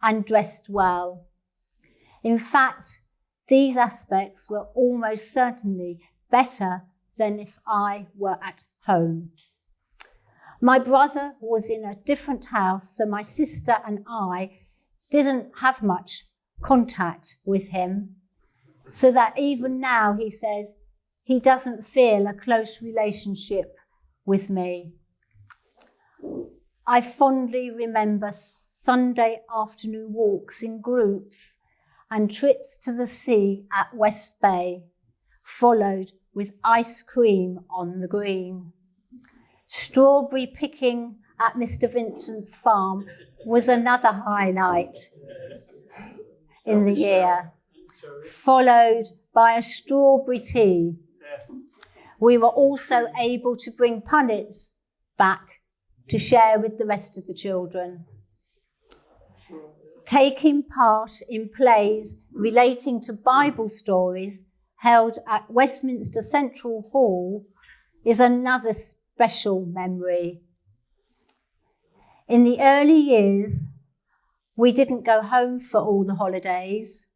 and dressed well. In fact, these aspects were almost certainly better than if I were at home. My brother was in a different house, so my sister and I didn't have much contact with him, so that even now, he says, he doesn't feel a close relationship with me. I fondly remember Sunday afternoon walks in groups and trips to the sea at West Bay, followed with ice cream on the green. Strawberry picking at Mr. Vincent's farm was another highlight in the year, followed by a strawberry tea. We were also able to bring punnets back to share with the rest of the children. Taking part in plays relating to Bible stories held at Westminster Central Hall is another special memory. In the early years, we didn't go home for all the holidays,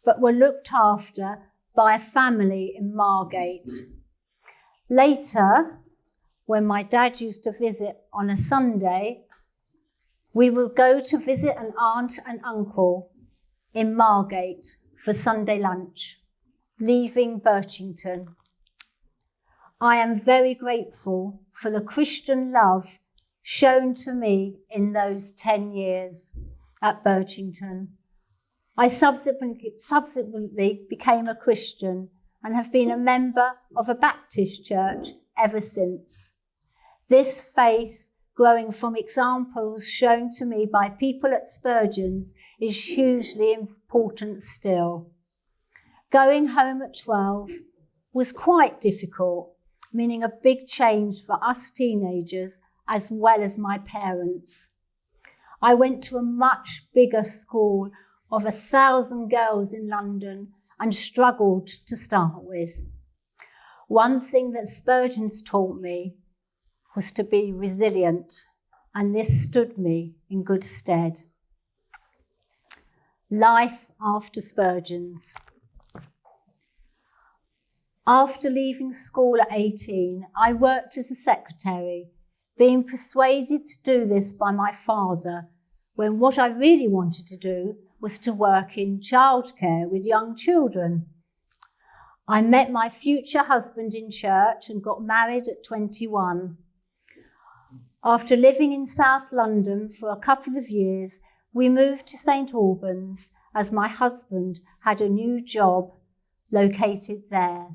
but were looked after by a family in Margate. Later, when my dad used to visit on a Sunday, we would go to visit an aunt and uncle in Margate for Sunday lunch, leaving Birchington. I am very grateful for the Christian love shown to me in those 10 years at Birchington. I subsequently became a Christian and have been a member of a Baptist church ever since. This faith, growing from examples shown to me by people at Spurgeons, is hugely important still. Going home at 12 was quite difficult, meaning a big change for us teenagers as well as my parents. I went to a much bigger school of 1,000 girls in London and struggled to start with. One thing that Spurgeons taught me was to be resilient, and this stood me in good stead. Life after Spurgeons. After leaving school at 18, I worked as a secretary, being persuaded to do this by my father, when what I really wanted to do was to work in childcare with young children. I met my future husband in church and got married at 21. After living in South London for a couple of years, we moved to St Albans as my husband had a new job located there.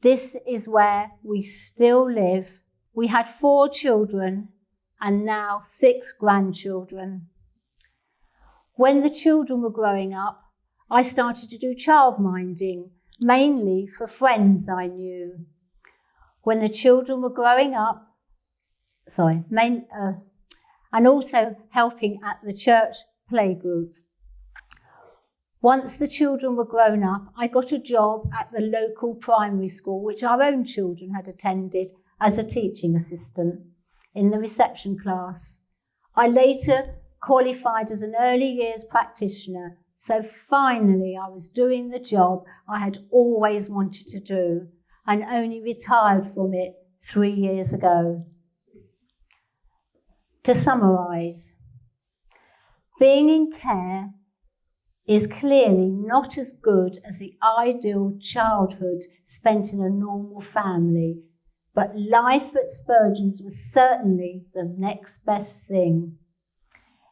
This is where we still live. We had 4 children and now 6 grandchildren. When the children were growing up, I started to do childminding, mainly for friends I knew. When the children were growing up, and also helping at the church playgroup. Once the children were grown up, I got a job at the local primary school, which our own children had attended, as a teaching assistant in the reception class. I later qualified as an early years practitioner So finally, I was doing the job I had always wanted to do and only retired from it 3 years ago. To summarise, being in care is clearly not as good as the ideal childhood spent in a normal family, but life at Spurgeons was certainly the next best thing.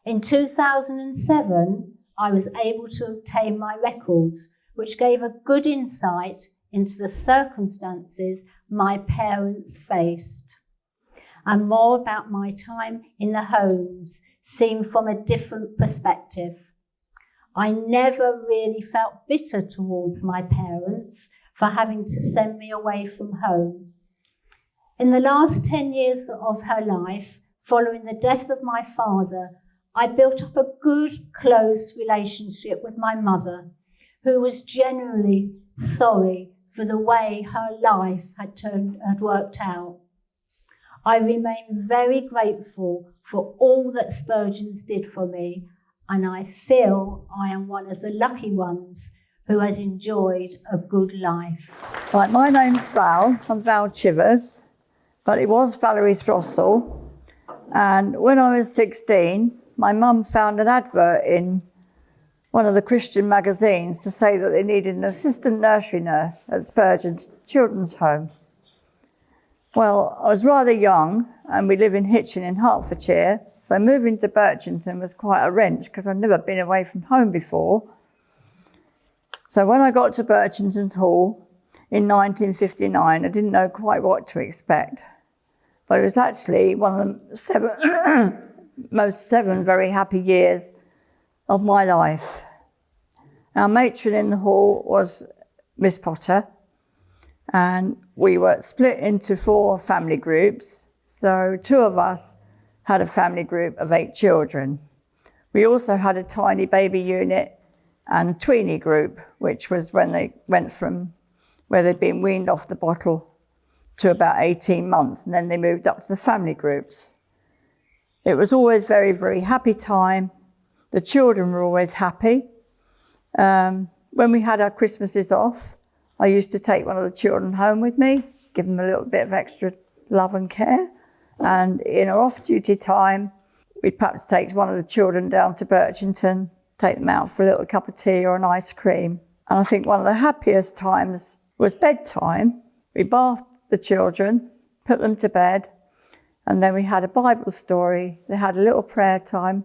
In 2007, I was able to obtain my records, which gave a good insight into the circumstances my parents faced, and more about my time in the homes seen from a different perspective. I never really felt bitter towards my parents for having to send me away from home. In the last 10 years of her life, following the death of my father, I built up a good, close relationship with my mother, who was genuinely sorry for the way her life had worked out. I remain very grateful for all that Spurgeons did for me, and I feel I am one of the lucky ones who has enjoyed a good life. Right, my name's Val. I'm Val Chivers, but it was Valerie Throssell. And when I was 16, my mum found an advert in one of the Christian magazines to say that they needed an assistant nursery nurse at Spurgeon's Children's Home. Well, I was rather young, and we live in Hitchin in Hertfordshire, so moving to Birchington was quite a wrench because I'd never been away from home before. So when I got to Birchington Hall in 1959, I didn't know quite what to expect. But it was actually one of the seven very happy years of my life. Our matron in the hall was Miss Potter, and we were split into 4 family groups. So 2 of us had a family group of 8 children. We also had a tiny baby unit and tweenie group, which was when they went from where they'd been weaned off the bottle to about 18 months, and then they moved up to the family groups. It was always very, very happy time. The children were always happy. When we had our Christmases off, I used to take one of the children home with me, give them a little bit of extra love and care. And in our off-duty time, we'd perhaps take one of the children down to Birchington, take them out for a little cup of tea or an ice cream. And I think one of the happiest times was bedtime. We bathed the children, put them to bed, and then we had a Bible story. They had a little prayer time,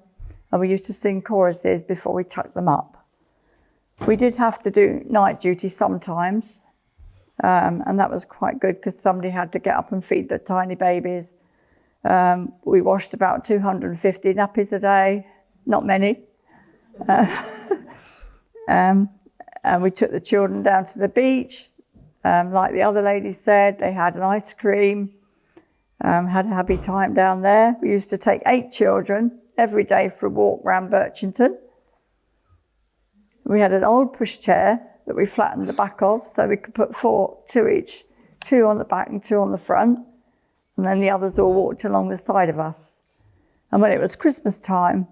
and we used to sing choruses before we tucked them up. We did have to do night duty sometimes, and that was quite good because somebody had to get up and feed the tiny babies. We washed about 250 nappies a day, not many. And we took the children down to the beach. Like the other lady said, they had an ice cream, had a happy time down there. We used to take 8 children every day for a walk round Birchington. We had an old pushchair that we flattened the back of so we could put 2 each, 2 on the back and 2 on the front. And then the others all walked along the side of us. And when it was Christmas time,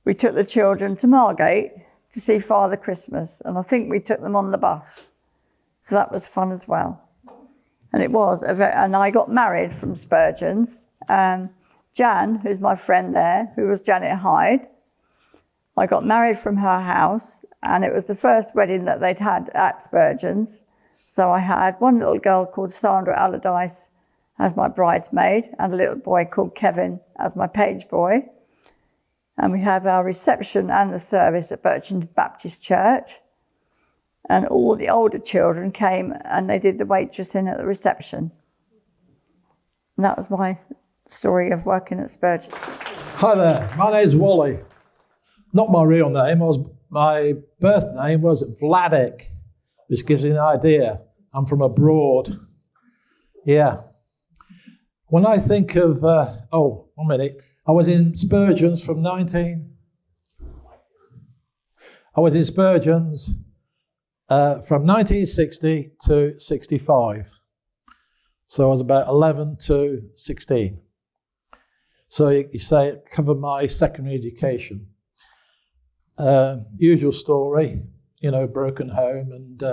we took the children to Margate to see Father Christmas. And I think we took them on the bus. So that was fun as well. And it was, and I got married from Spurgeons. Jan, who's my friend there, who was Janet Hyde, I got married from her house, and it was the first wedding that they'd had at Spurgeons. So I had one little girl called Sandra Allardyce as my bridesmaid, and a little boy called Kevin as my page boy. And we had our reception and the service at Birchington Baptist Church. And all the older children came and they did the waitressing at the reception. And that was my story of working at Spurgeons. Hi there, my name's Wally. Not my real name, my birth name was Vladik, which gives you an idea. I'm from abroad. Yeah. When I think of, 1 minute. I was in Spurgeons from 1960 to 65. So I was about 11 to 16. So you say it covered my secondary education. Usual story, broken home and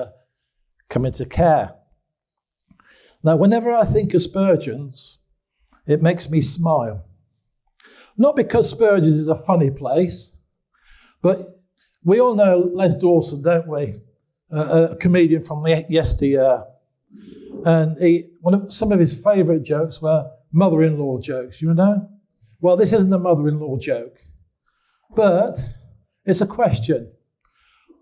come into care. Now, whenever I think of Spurgeons, it makes me smile. Not because Spurgeons is a funny place, but we all know Les Dawson, don't we? A comedian from yesteryear. And some of his favourite jokes were mother-in-law jokes, Well, this isn't a mother-in-law joke, but it's a question.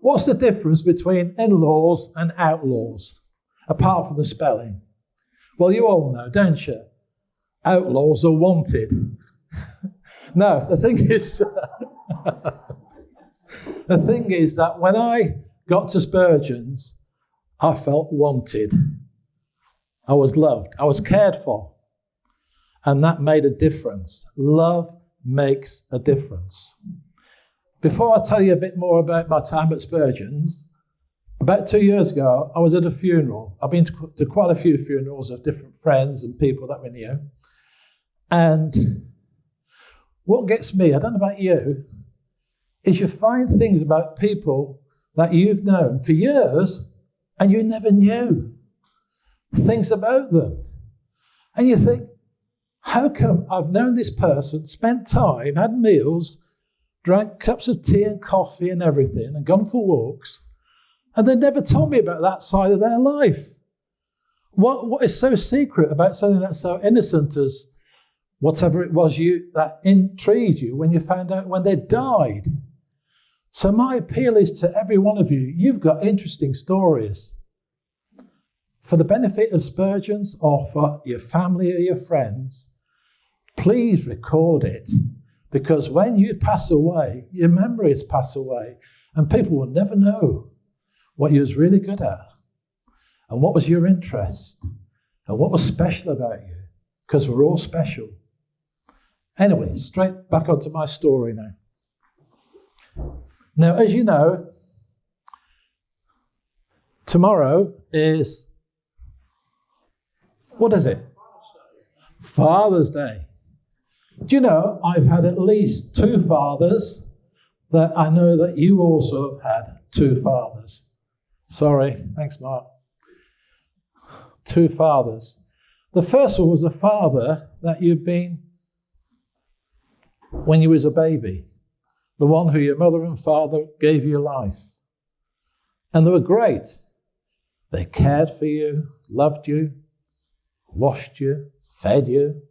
What's the difference between in-laws and outlaws, apart from the spelling? Well, you all know, don't you? Outlaws are wanted. No, the thing is that when I got to Spurgeons, I felt wanted. I was loved. I was cared for. And that made a difference. Love makes a difference. Before I tell you a bit more about my time at Spurgeons, about 2 years ago, I was at a funeral. I've been to quite a few funerals of different friends and people that we knew. And what gets me, I don't know about you, is you find things about people that you've known for years and you never knew things about them. And you think, how come I've known this person, spent time, had meals, drank cups of tea and coffee and everything, and gone for walks, and they never told me about that side of their life? What is so secret about something that's so innocent as whatever it was that intrigued you when you found out when they died? So my appeal is to every one of you, you've got interesting stories. For the benefit of Spurgeons or for your family or your friends, please record it, because when you pass away, your memories pass away, and people will never know what you was really good at and what was your interest and what was special about you, because we're all special. Anyway, straight back onto my story now. Now, as you know, tomorrow is, what is it? Father's Day. Do you know, I've had at least 2 fathers that I know that you also have had 2 fathers. Sorry, thanks, Mark. 2 fathers. The first one was a father that you've been when you was a baby, the one who your mother and father gave you life. And they were great. They cared for you, loved you, washed you, fed you.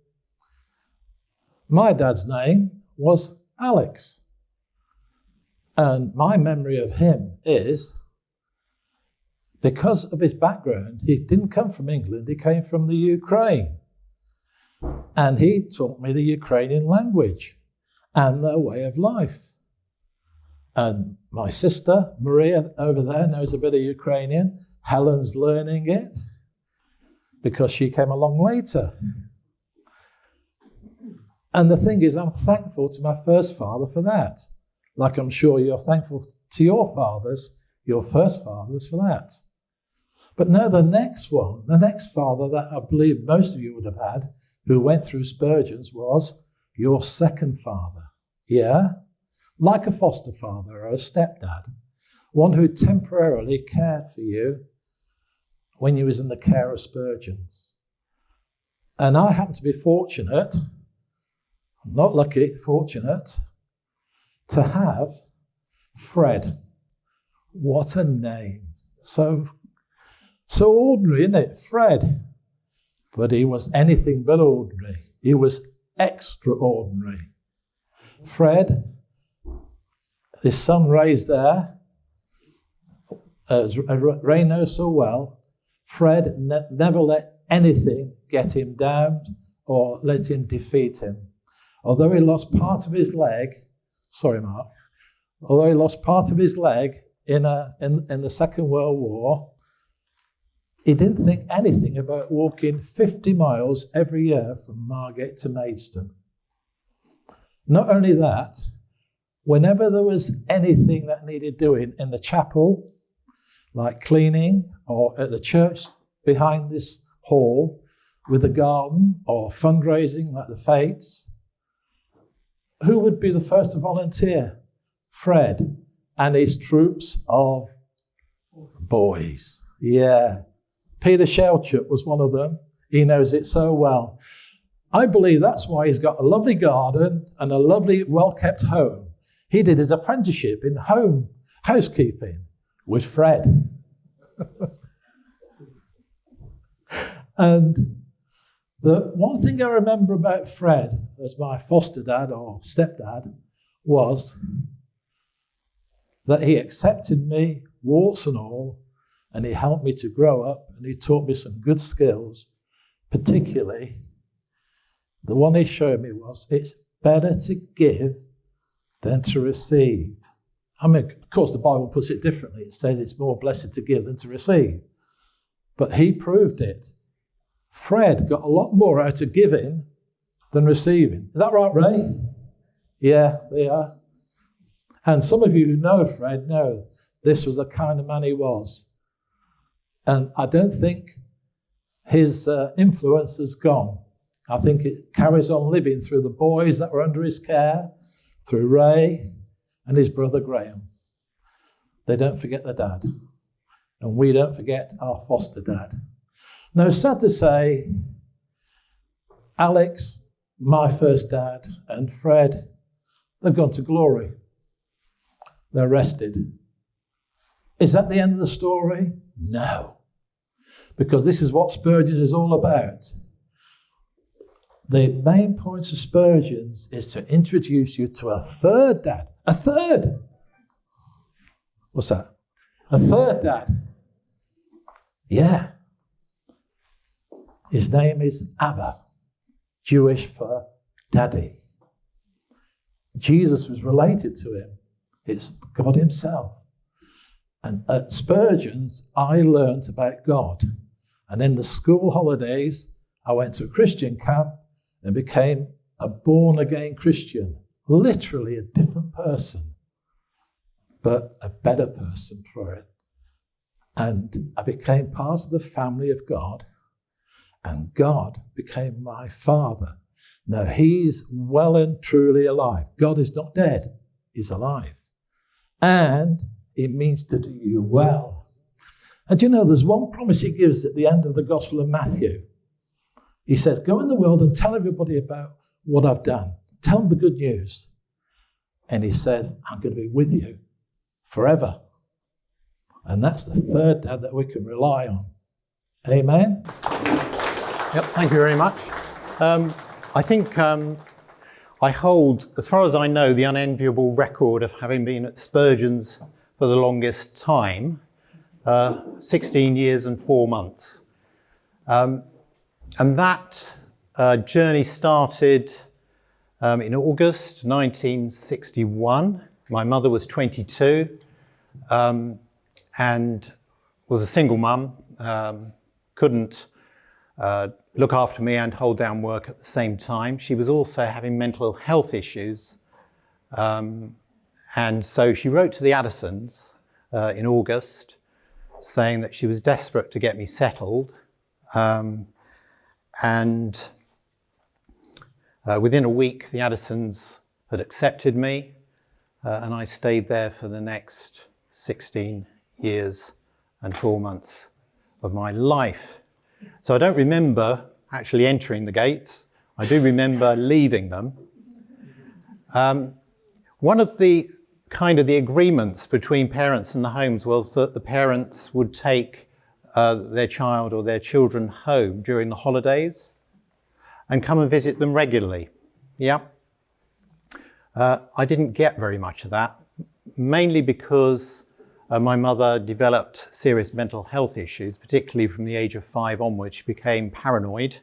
My dad's name was Alex. And my memory of him is, because of his background, he didn't come from England, he came from the Ukraine. And he taught me the Ukrainian language and their way of life. And my sister, Maria, over there, knows a bit of Ukrainian. Helen's learning it because she came along later. And the thing is, I'm thankful to my first father for that. Like I'm sure you're thankful to your fathers, your first fathers, for that. But no, the next father that I believe most of you would have had, who went through Spurgeons, was your second father. Yeah? Like a foster father or a stepdad. One who temporarily cared for you when you was in the care of Spurgeons. And I happen to be fortunate, not lucky, fortunate, to have Fred. What a name. So ordinary, isn't it? Fred. But he was anything but ordinary. He was extraordinary. Fred, his son raised there, as Ray knows so well, Fred never let anything get him down or let him defeat him. Although he lost part of his leg, although he lost part of his leg in the Second World War, he didn't think anything about walking 50 miles every year from Margate to Maidstone. Not only that, whenever there was anything that needed doing in the chapel, like cleaning, or at the church behind this hall with the garden, or fundraising like the Fates, who would be the first to volunteer? Fred and his troops of boys. Yeah. Peter Shelchuk was one of them. He knows it so well. I believe that's why he's got a lovely garden and a lovely, well-kept home. He did his apprenticeship in housekeeping with Fred. And the one thing I remember about Fred as my foster dad or stepdad was that he accepted me, warts and all, and he helped me to grow up, and he taught me some good skills. Particularly, the one he showed me was, it's better to give than to receive. I mean, of course, the Bible puts it differently. It says it's more blessed to give than to receive. But he proved it. Fred got a lot more out of giving than receiving. Is that right, Ray? Yeah, they are. And some of you who know Fred know this was the kind of man he was. And I don't think his influence has gone. I think it carries on living through the boys that were under his care, through Ray and his brother Graham. They don't forget their dad. And we don't forget our foster dad. Now, sad to say, Alex, my first dad, and Fred, they've gone to glory. They're rested. Is that the end of the story? No. Because this is what Spurgeons is all about. The main point of Spurgeons is to introduce you to a third dad. A third! What's that? A third dad. Yeah. His name is Abba, Jewish for daddy. Jesus was related to him. It's God himself. And at Spurgeons, I learned about God. And in the school holidays, I went to a Christian camp and became a born-again Christian. Literally a different person, but a better person for it. And I became part of the family of God, and God became my father. Now, he's well and truly alive. God is not dead, he's alive. And it means to do you well. And you know, there's one promise he gives at the end of the Gospel of Matthew. He says, go in the world and tell everybody about what I've done. Tell them the good news. And he says, I'm going to be with you forever. And that's the third dad that we can rely on. Amen? Yep, thank you very much. I think I hold, as far as I know, the unenviable record of having been at Spurgeons for the longest time, 16 years and 4 months. And that journey started in August 1961. My mother was 22 and was a single mum, couldn't look after me and hold down work at the same time. She was also having mental health issues. And so she wrote to the Addisons in August saying that she was desperate to get me settled. And within a week, the Addisons had accepted me, and I stayed there for the next 16 years and 4 months of my life. So I don't remember actually entering the gates. I do remember leaving them. One of the the agreements between parents and the homes was that the parents would take their child or their children home during the holidays and come and visit them regularly. Yeah. I didn't get very much of that, mainly because my mother developed serious mental health issues, particularly from the age of 5 onwards. She became paranoid,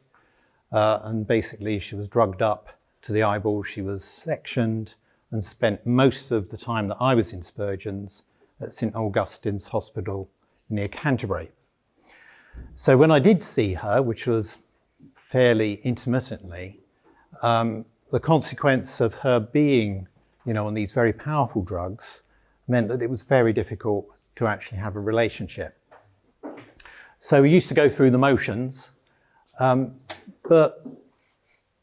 and basically she was drugged up to the eyeballs. She was sectioned and spent most of the time that I was in Spurgeons at St Augustine's Hospital near Canterbury. So when I did see her, which was fairly intermittently, the consequence of her being, on these very powerful drugs meant that it was very difficult to actually have a relationship. So we used to go through the motions, but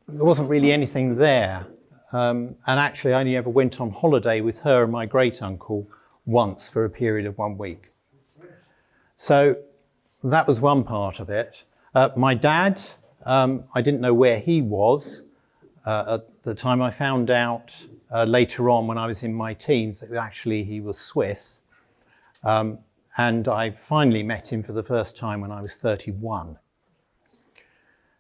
there wasn't really anything there. and actually I only ever went on holiday with her and my great uncle once for a period of 1 week. So that was one part of it. My dad, I didn't know where he was at the time. I found out later on when I was in my teens that actually he was Swiss. And I finally met him for the first time when I was 31.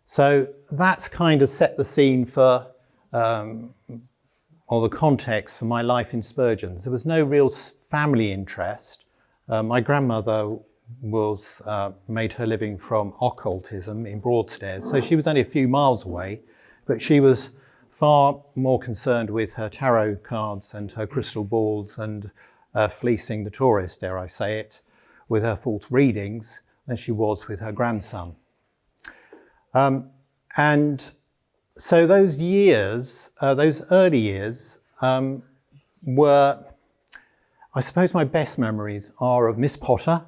So that's kind of set the scene for, or the context for my life in Spurgeons. There was no real family interest. My grandmother was made her living from occultism in Broadstairs, so she was only a few miles away, but she was far more concerned with her tarot cards and her crystal balls and fleecing the tourist, dare I say it, with her false readings than she was with her grandson. And so those years, those early years, were, I suppose my best memories are of Miss Potter,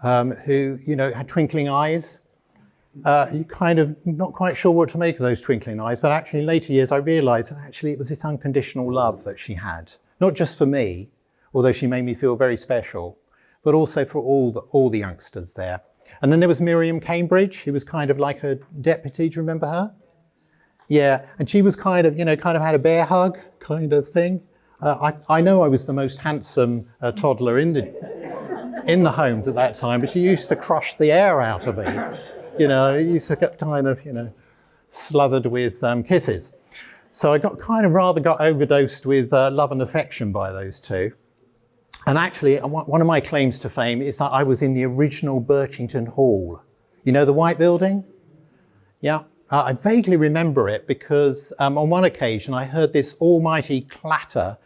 who, you know, had twinkling eyes. You kind of not quite sure what to make of those twinkling eyes, but actually in later years I realised that actually it was this unconditional love that she had, not just for me, although she made me feel very special, but also for all the youngsters there. And then there was Miriam Cambridge, who was kind of like her deputy. Do you remember her? Yeah, and she was kind of, you know, kind of had a bear hug kind of thing. I know I was the most handsome toddler in the homes at that time, but she used to crush the air out of me. You know, it used to get kind of, you know, slathered with kisses. So I got overdosed with love and affection by those two. And actually, one of my claims to fame is that I was in the original Birchington Hall. You know, the white building? Yeah. I vaguely remember it because on one occasion I heard this almighty clatter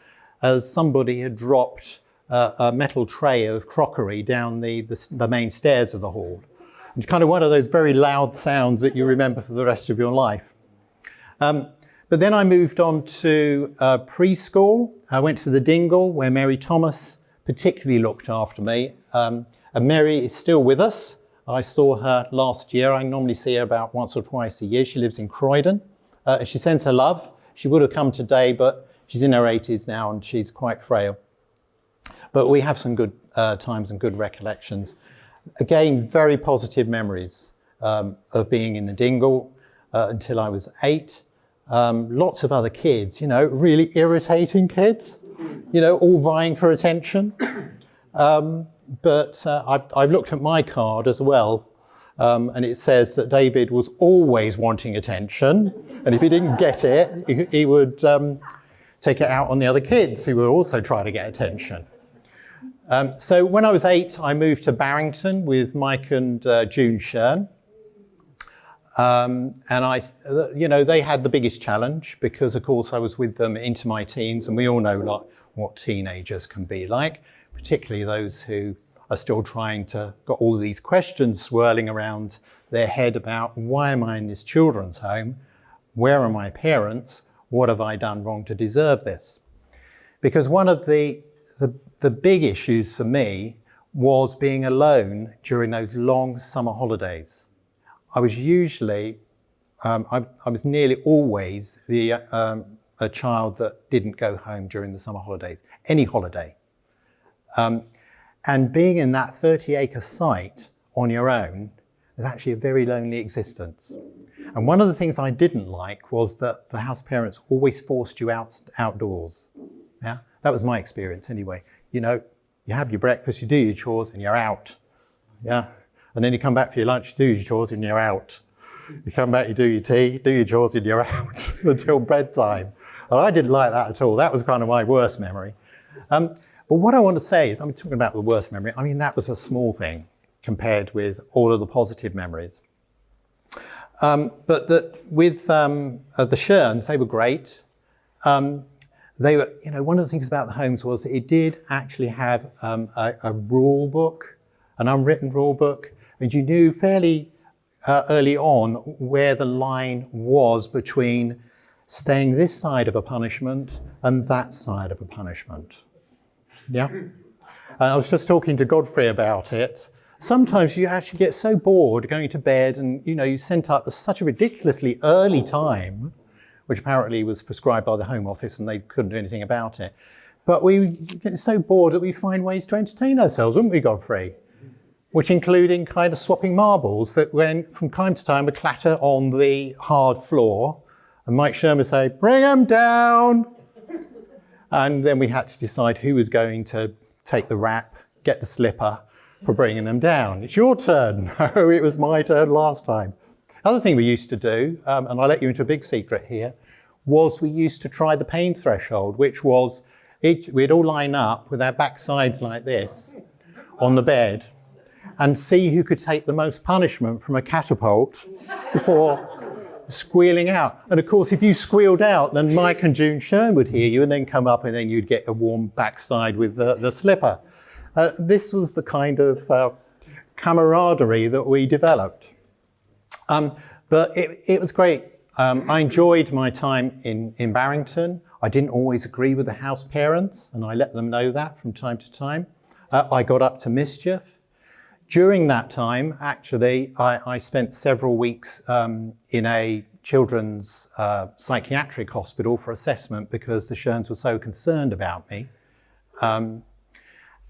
as somebody had dropped a metal tray of crockery down the main stairs of the hall. It's kind of one of those very loud sounds that you remember for the rest of your life. But then I moved on to preschool. I went to the Dingle, where Mary Thomas particularly looked after me. And Mary is still with us. I saw her last year. I normally see her about once or twice a year. She lives in Croydon. She sends her love. She would have come today, but she's in her 80s now and she's quite frail. But we have some good times and good recollections. Again, very positive memories of being in the Dingle until I was 8. Lots of other kids, you know, really irritating kids, you know, all vying for attention. But I've looked at my card as well, and it says that David was always wanting attention, and if he didn't get it, he would take it out on the other kids who were also trying to get attention. So when I was 8, I moved to Barrington with Mike and June Shern. And they had the biggest challenge because, of course, I was with them into my teens, and we all know like what teenagers can be like, particularly those who are still got all of these questions swirling around their head about why am I in this children's home? Where are my parents? What have I done wrong to deserve this? Because one of the big issues for me was being alone during those long summer holidays. I was usually, I was nearly always a child that didn't go home during the summer holidays, any holiday. And being in that 30-acre site on your own is actually a very lonely existence. And one of the things I didn't like was that the house parents always forced you outdoors. Yeah, that was my experience anyway. You know, you have your breakfast, you do your chores, and you're out. Yeah. And then you come back for your lunch, you do your chores, and you're out. You come back, you do your tea, do your chores, and you're out until bedtime. And I didn't like that at all. That was kind of my worst memory. But what I want to say is, I'm talking about the worst memory. I mean, that was a small thing compared with all of the positive memories. But with the Sherns, they were great. They were, you know, one of the things about the homes was that it did actually have a rule book, an unwritten rule book, and you knew fairly early on where the line was between staying this side of a punishment and that side of a punishment. Yeah? I was just talking to Godfrey about it. Sometimes you actually get so bored going to bed and, you know, you sent up at such a ridiculously early time which apparently was prescribed by the Home Office and they couldn't do anything about it. But we get so bored that we find ways to entertain ourselves, wouldn't we, Godfrey? Which including kind of swapping marbles that went from time to time would clatter on the hard floor. And Mike Sherman would say, "Bring them down." And then we had to decide who was going to take the rap, get the slipper for bringing them down. It's your turn. No, it was my turn last time. Other thing we used to do, and I'll let you into a big secret here, was we used to try the pain threshold, which was we'd all line up with our backsides like this on the bed and see who could take the most punishment from a catapult before squealing out. And of course, if you squealed out, then Mike and June Shern would hear you and then come up and then you'd get a warm backside with the slipper. This was the kind of camaraderie that we developed. But it was great. I enjoyed my time in Barrington. I didn't always agree with the house parents, and I let them know that from time to time. I got up to mischief. During that time, actually, I spent several weeks in a children's psychiatric hospital for assessment because the Sherns were so concerned about me.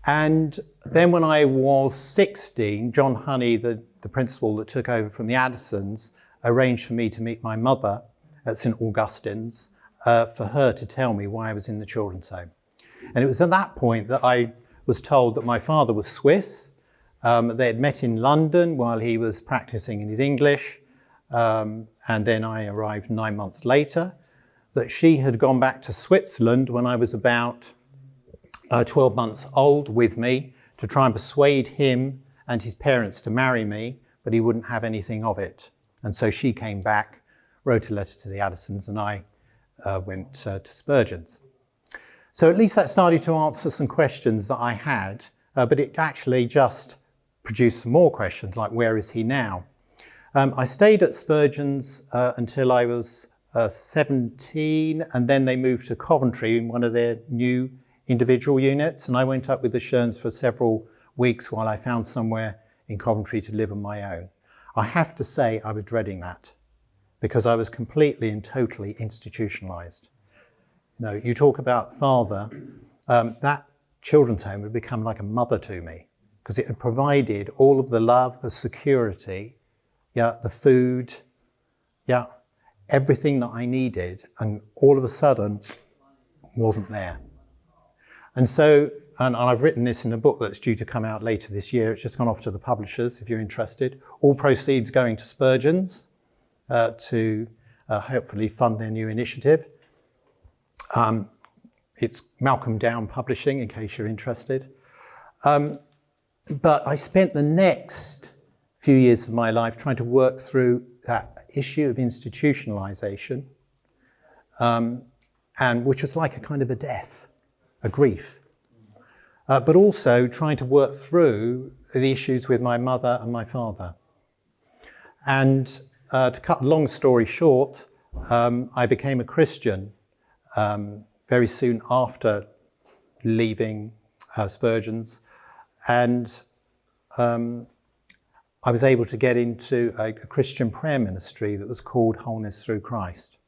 And then when I was 16, John Honey, the principal that took over from the Addisons, arranged for me to meet my mother at St Augustine's for her to tell me why I was in the children's home. And it was at that point that I was told that my father was Swiss. They had met in London while he was practicing in his English. And then I arrived 9 months later. That she had gone back to Switzerland when I was about 12 months old with me to try and persuade him and his parents to marry me, but he wouldn't have anything of it. And so she came back, wrote a letter to the Addisons, and I went to Spurgeons. So at least that started to answer some questions that I had, but it actually just produced some more questions, like where is he now? I stayed at Spurgeons until I was 17, and then they moved to Coventry in one of their new individual units, and I went up with the Sherns for several weeks while I found somewhere in Coventry to live on my own. I have to say I was dreading that because I was completely and totally institutionalized. You know, you talk about father, that children's home had become like a mother to me because it had provided all of the love, the security, the food, everything that I needed, and all of a sudden wasn't there. And so, and I've written this in a book that's due to come out later this year. It's just gone off to the publishers if you're interested. All proceeds going to Spurgeons to hopefully fund their new initiative. It's Malcolm Down Publishing in case you're interested. But I spent the next few years of my life trying to work through that issue of institutionalization, and which was like a kind of a death, a grief. But also trying to work through the issues with my mother and my father. And to cut a long story short, I became a Christian very soon after leaving Spurgeons. And I was able to get into a Christian prayer ministry that was called Wholeness Through Christ.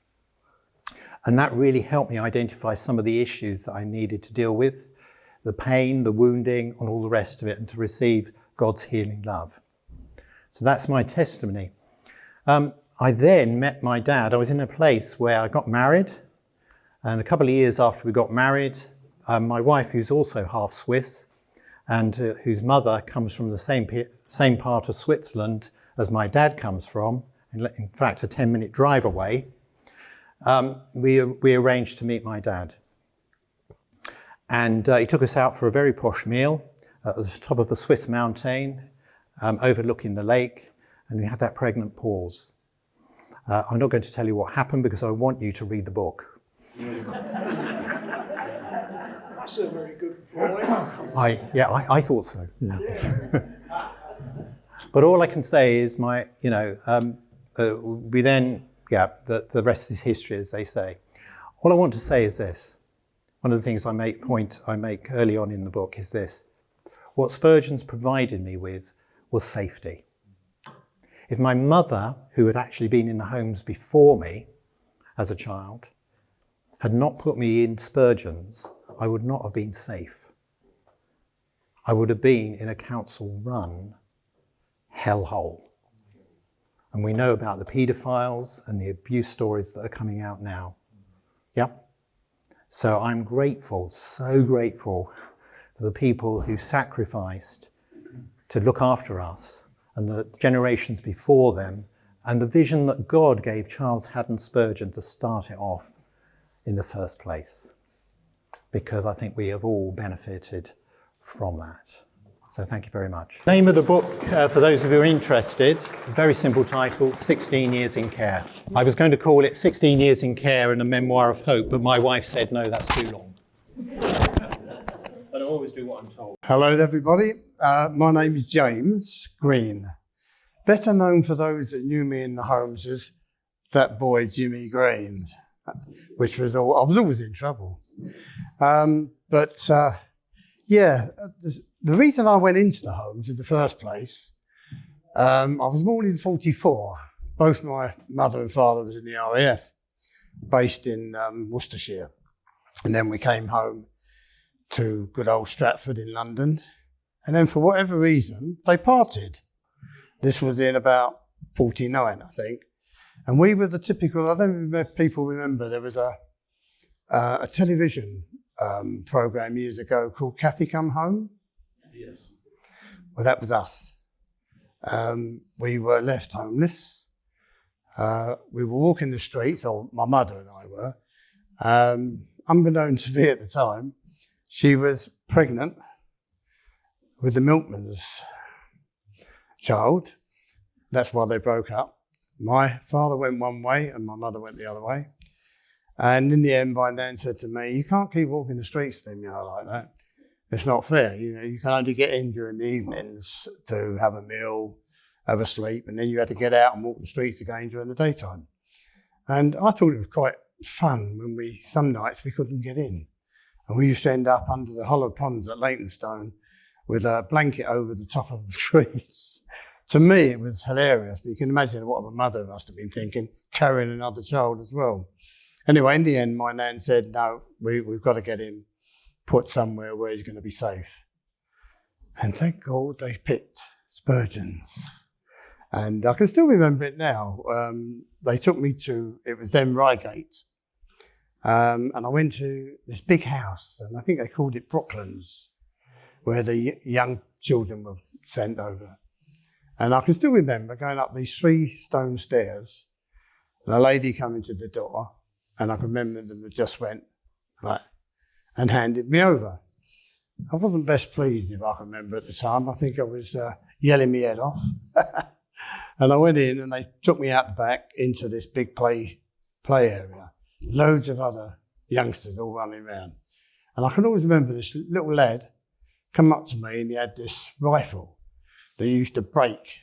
And that really helped me identify some of the issues that I needed to deal with, the pain, the wounding, and all the rest of it, and to receive God's healing love. So that's my testimony. I then met my dad. I was in a place where I got married, and a couple of years after we got married, my wife, who's also half Swiss, and whose mother comes from the same part of Switzerland as my dad comes from, in fact, a 10-minute drive away, we arranged to meet my dad. And he took us out for a very posh meal at the top of a Swiss mountain, overlooking the lake, and we had that pregnant pause. I'm not going to tell you what happened because I want you to read the book. That's a very good point. I thought so. Yeah. But all I can say is we then, the rest is history, as they say. All I want to say is this. One of the things I make early on in the book is this. What Spurgeons provided me with was safety. If my mother, who had actually been in the homes before me as a child, had not put me in Spurgeons, I would not have been safe. I would have been in a council-run hellhole. And we know about the paedophiles and the abuse stories that are coming out now. Yep. So I'm grateful, so grateful for the people who sacrificed to look after us and the generations before them, and the vision that God gave Charles Haddon Spurgeon to start it off in the first place. Because I think we have all benefited from that. So thank you very much. Name of the book, for those of you who are interested, very simple title, 16 Years in Care. I was going to call it 16 Years in Care and a Memoir of Hope, but my wife said, no, that's too long. But I always do what I'm told. Hello everybody, my name is James Green, better known for those that knew me in the homes as that boy Jimmy Green, which was I was always in trouble. The reason I went into the homes in the first place, I was born in 1944. Both my mother and father was in the RAF, based in Worcestershire. And then we came home to good old Stratford in London. And then for whatever reason, they parted. This was in about 1949, I think. And we were the typical, I don't know if people remember, there was a television program years ago called Kathy Come Home. Yes. Well, that was us. We were left homeless. We were walking the streets, or my mother and I were. Unbeknown to me at the time, she was pregnant with the milkman's child. That's why they broke up. My father went one way and my mother went the other way. And in the end, my nan said to me, you can't keep walking the streets then, like that. It's not fair. You can only get in during the evenings to have a meal, have a sleep, and then you had to get out and walk the streets again during the daytime. And I thought it was quite fun when some nights we couldn't get in. And we used to end up under the hollow ponds at Leytonstone with a blanket over the top of the trees. To me, it was hilarious, but you can imagine what my mother must have been thinking, carrying another child as well. Anyway, in the end, my nan said, no, we've got to get him put somewhere where he's going to be safe. And thank God they picked Spurgeons. And I can still remember it now. They took me to, it was then Reigate. And I went to this big house, and I think they called it Brooklands, where the young children were sent over. And I can still remember going up these 3 stone stairs, and a lady coming to the door, and I can remember them that just went like, and handed me over. I wasn't best pleased, if I can remember at the time. I think I was yelling my head off. And I went in and they took me out the back into this big play area. Loads of other youngsters all running around. And I can always remember this little lad come up to me and he had this rifle that he used to break,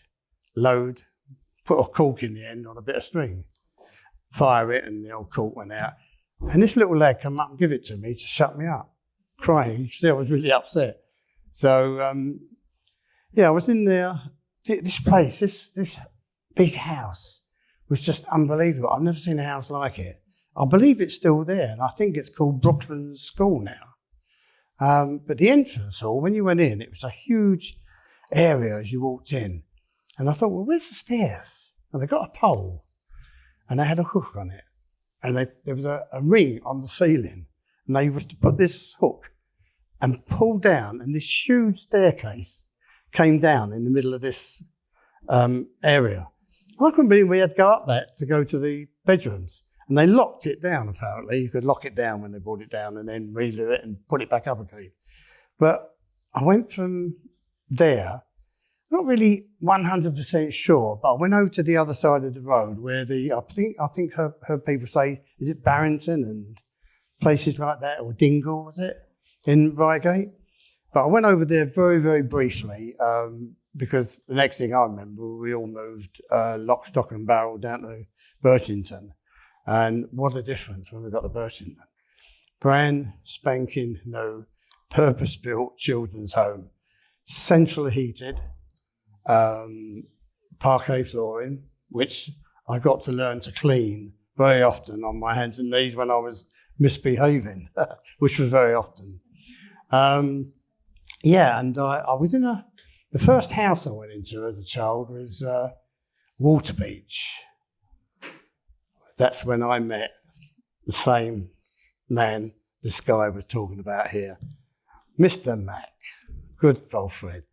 load, put a cork in the end on a bit of string, fire it, and the old cork went out. And this little lad come up and give it to me to shut me up, crying. You see, I was really upset. So, I was in there. This place, this big house was just unbelievable. I've never seen a house like it. I believe it's still there, and I think it's called Brooklands School now. But the entrance hall, when you went in, it was a huge area as you walked in. And I thought, well, where's the stairs? And they got a pole, and they had a hook on it. And there was a ring on the ceiling, and they was to put this hook and pull down, and this huge staircase came down in the middle of this area. I couldn't believe we had to go up that to go to the bedrooms, and they locked it down. Apparently, you could lock it down when they brought it down, and then reload it and put it back up again. But I went from there, not really 100% sure, but I went over to the other side of the road where I think her people say, is it Barrington and places like that, or Dingle, was it, in Reigate? But I went over there very, very briefly because the next thing I remember, we all moved lock, stock and barrel down to Birchington. And what a difference when we got to Birchington. Brand spanking new, purpose-built children's home, centrally heated, parquet flooring, which I got to learn to clean very often on my hands and knees when I was misbehaving, which was very often. Yeah, and I was in the first house I went into as a child was Waterbeach. That's when I met the same man this guy was talking about here, Mr. Mac, good old Fred.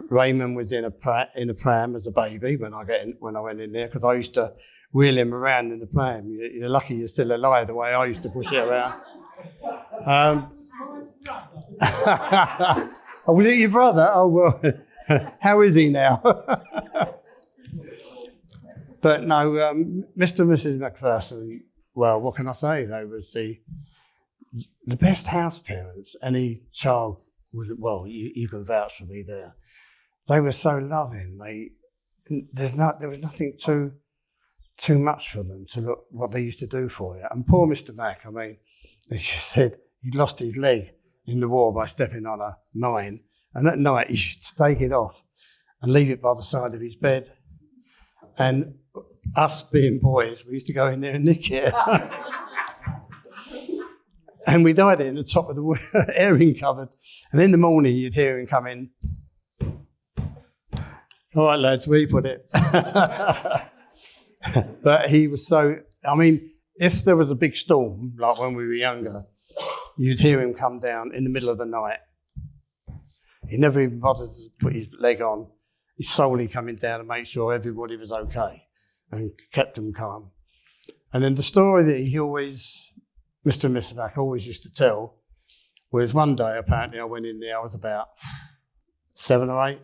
Raymond was in a pram as a baby when I went in there, because I used to wheel him around in the pram. You're lucky you're still alive the way I used to push it around. Oh, was it your brother? Oh, well, how is he now? But no, Mr. and Mrs. Macpherson, well, what can I say? They was the best house parents any child would, well, you can vouch for me there. They were so loving. There was nothing too much for them to look what they used to do for you. And poor Mr. Mac, I mean, they just said he'd lost his leg in the war by stepping on a mine, and at night he should take it off and leave it by the side of his bed. And us being boys, we used to go in there and nick it. And we'd hide it in the top of the airing cupboard. And in the morning you'd hear him come in. All right, lads, where you put it? But he was so, I mean, if there was a big storm, like when we were younger, you'd hear him come down in the middle of the night. He never even bothered to put his leg on. He's solely coming down to make sure everybody was okay and kept them calm. And then the story that he always, Mr. and Mrs. Mac always used to tell was one day, apparently I went in there, I was about 7 or 8.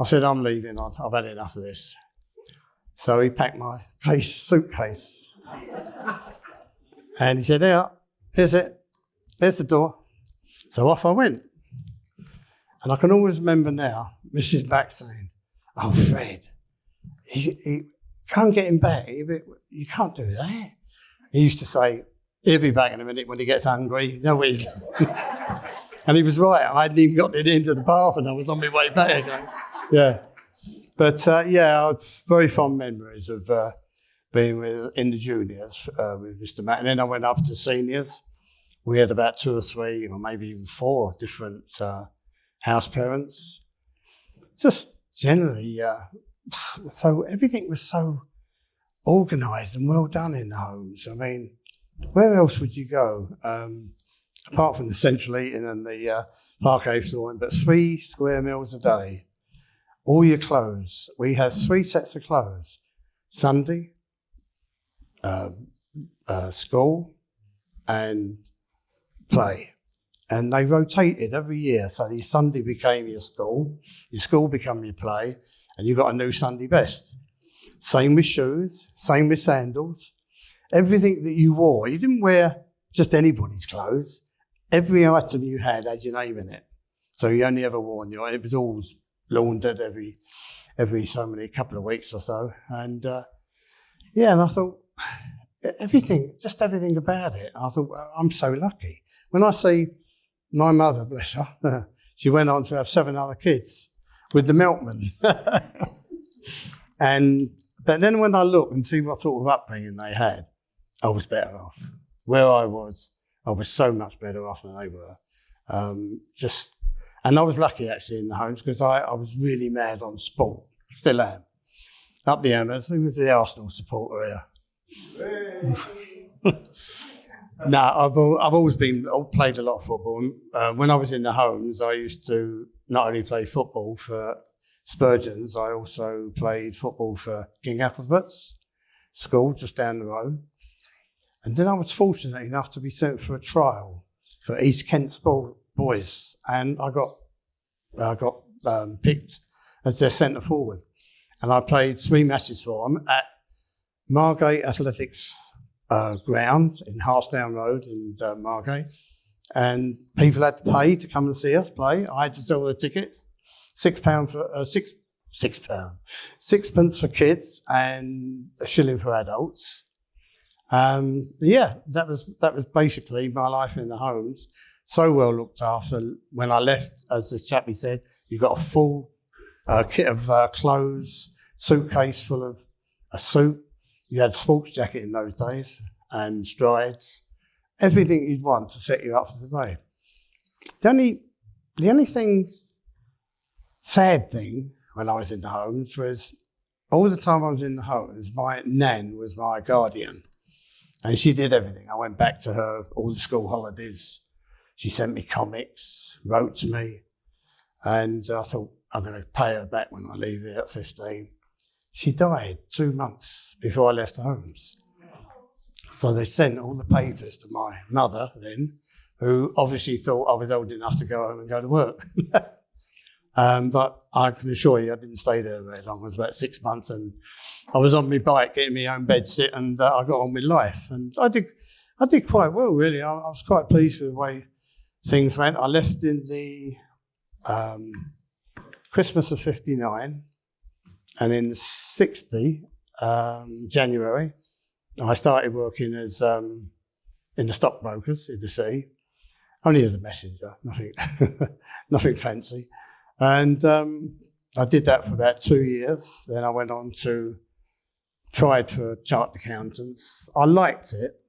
I said, I'm leaving, I've had enough of this. So he packed my suitcase. And he said, here's it, there's the door. So off I went. And I can always remember now, Mrs. Mac saying, oh, Fred, he can't get him back. You can't do that. He used to say, he'll be back in a minute when he gets hungry. No, he's... And he was right. I hadn't even got to the end of the path and I was on my way back again. Yeah. But, yeah, I have very fond memories of being in the juniors with Mr. Mac. And then I went up to seniors. We had about 2 or 3 or maybe even 4 different house parents. Just generally, so everything was so organised and well done in the homes. I mean, where else would you go? Apart from the central eating and the parquet flooring, but 3 square meals a day. All your clothes. We had 3 sets of clothes. Sunday, school, and play. And they rotated every year. So your Sunday became your school became your play, and you got a new Sunday best. Same with shoes, same with sandals. Everything that you wore, you didn't wear just anybody's clothes. Every item you had your name in it. So you only ever wore it was always laundered every so many couple of weeks or so. And yeah, and I thought everything about it. I thought, well, I'm so lucky. When I see my mother, bless her, she went on to have 7 other kids with the milkman. But then when I look and see what sort of upbringing they had, I was better off. Where I was so much better off than they were. And I was lucky actually in the homes because I was really mad on sport. Still am. Up the Hammers, who was the Arsenal supporter here? No, I've always played a lot of football. When I was in the homes, I used to not only play football for Spurgeons, I also played football for King Athelbert's school just down the road. And then I was fortunate enough to be sent for a trial for East Kent boys, and I got picked as their centre forward. And I played 3 matches for them at Margate Athletics ground in Harsdown Road in Margate, and people had to pay to come and see us play. I had to sell the tickets, £6 for £6 for kids and a shilling for adults. Yeah, that was basically my life in the homes. So well looked after. When I left, as the chappie said, you got a full kit of clothes, suitcase full of a suit. You had a sports jacket in those days and strides, everything you'd want to set you up for the day. The only sad thing when I was in the homes was all the time I was in the homes, my nan was my guardian and she did everything. I went back to her all the school holidays. She sent me comics, wrote to me, and I thought I'm going to pay her back when I leave here at 15. She died 2 months before I left the homes. So they sent all the papers to my mother then, who obviously thought I was old enough to go home and go to work. But I can assure you I didn't stay there very long. It was about 6 months and I was on my bike getting my own bed sit and I got on with life. And I did quite well, really. I was quite pleased with the way things went. I left in the Christmas of 59 and in 60, January, I started working as in the stockbrokers in the sea, only as a messenger, nothing fancy. And I did that for about 2 years. Then I went on to tried for chartered accountants. I liked it.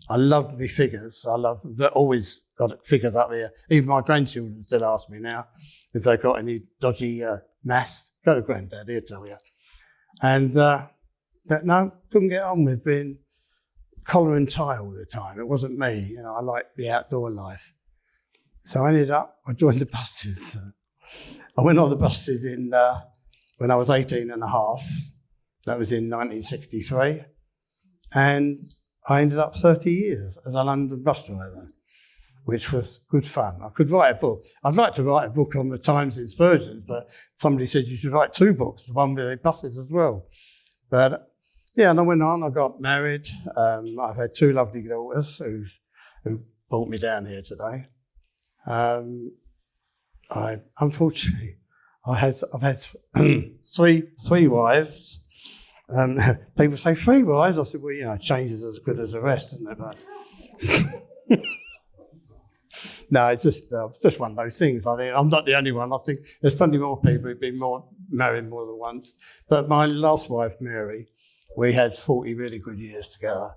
I loved the figures. Always got figures up here. Even my grandchildren still ask me now if they've got any dodgy maths. Go to Granddad, he'll tell you. And but no, couldn't get on with being collar and tie all the time. It wasn't me. I liked the outdoor life. So I joined the buses. I went on the buses when I was 18 and a half. That was in 1963. And I ended up 30 years as a London bus driver, which was good fun. I could write a book. I'd like to write a book on the times in Spurgeons, but somebody said you should write 2 books, the one with the buses as well. But yeah, and I went on, I got married. I've had 2 lovely daughters who brought me down here today. Unfortunately, I've had 3 wives. People say 3 wives. I said, well, change is as good as the rest, isn't it? But no, it's just one of those things. I think I'm not the only one. I think there's plenty more people who've been married more than once. But my last wife, Mary, we had 40 really good years together,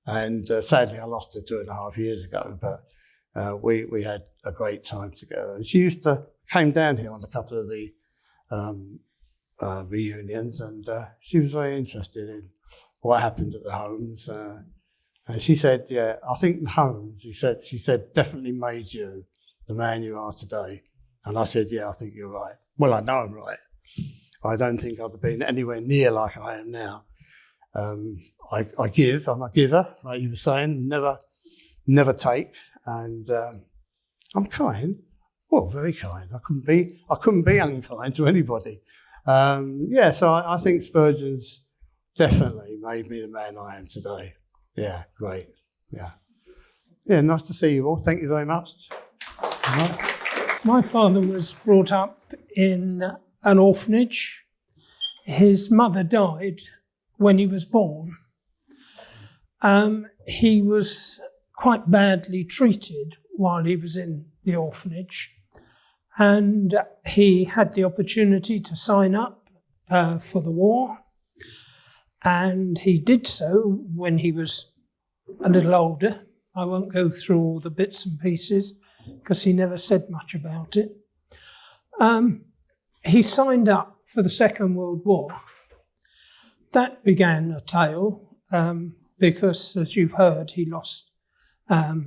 and sadly, I lost her 2.5 years ago. But we had a great time together. And she came down here on a couple of the reunions, and she was very interested in what happened at the homes. And she said, yeah, I think the homes, she said, definitely made you the man you are today. And I said, yeah, I think you're right. Well, I know I'm right. I don't think I'd have been anywhere near like I am now. I give, I'm a giver, like you were saying, never take. And I'm kind, well, very kind. I couldn't be unkind to anybody. So I think Spurgeons definitely made me the man I am today. Yeah, great. Yeah, nice to see you all. Thank you very much. My father was brought up in an orphanage. His mother died when he was born. He was quite badly treated while he was in the orphanage, and he had the opportunity to sign up for the war, and he did so when he was a little older. I won't go through all the bits and pieces because he never said much about it. He signed up for the Second World War. That began a tale because, as you've heard, he lost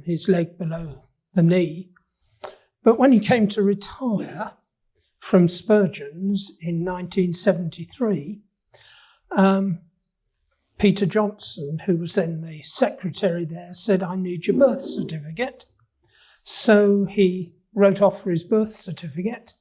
his leg below the knee. But when he came to retire from Spurgeons in 1973, Peter Johnson, who was then the secretary there, said, I need your birth certificate. So he wrote off for his birth certificate,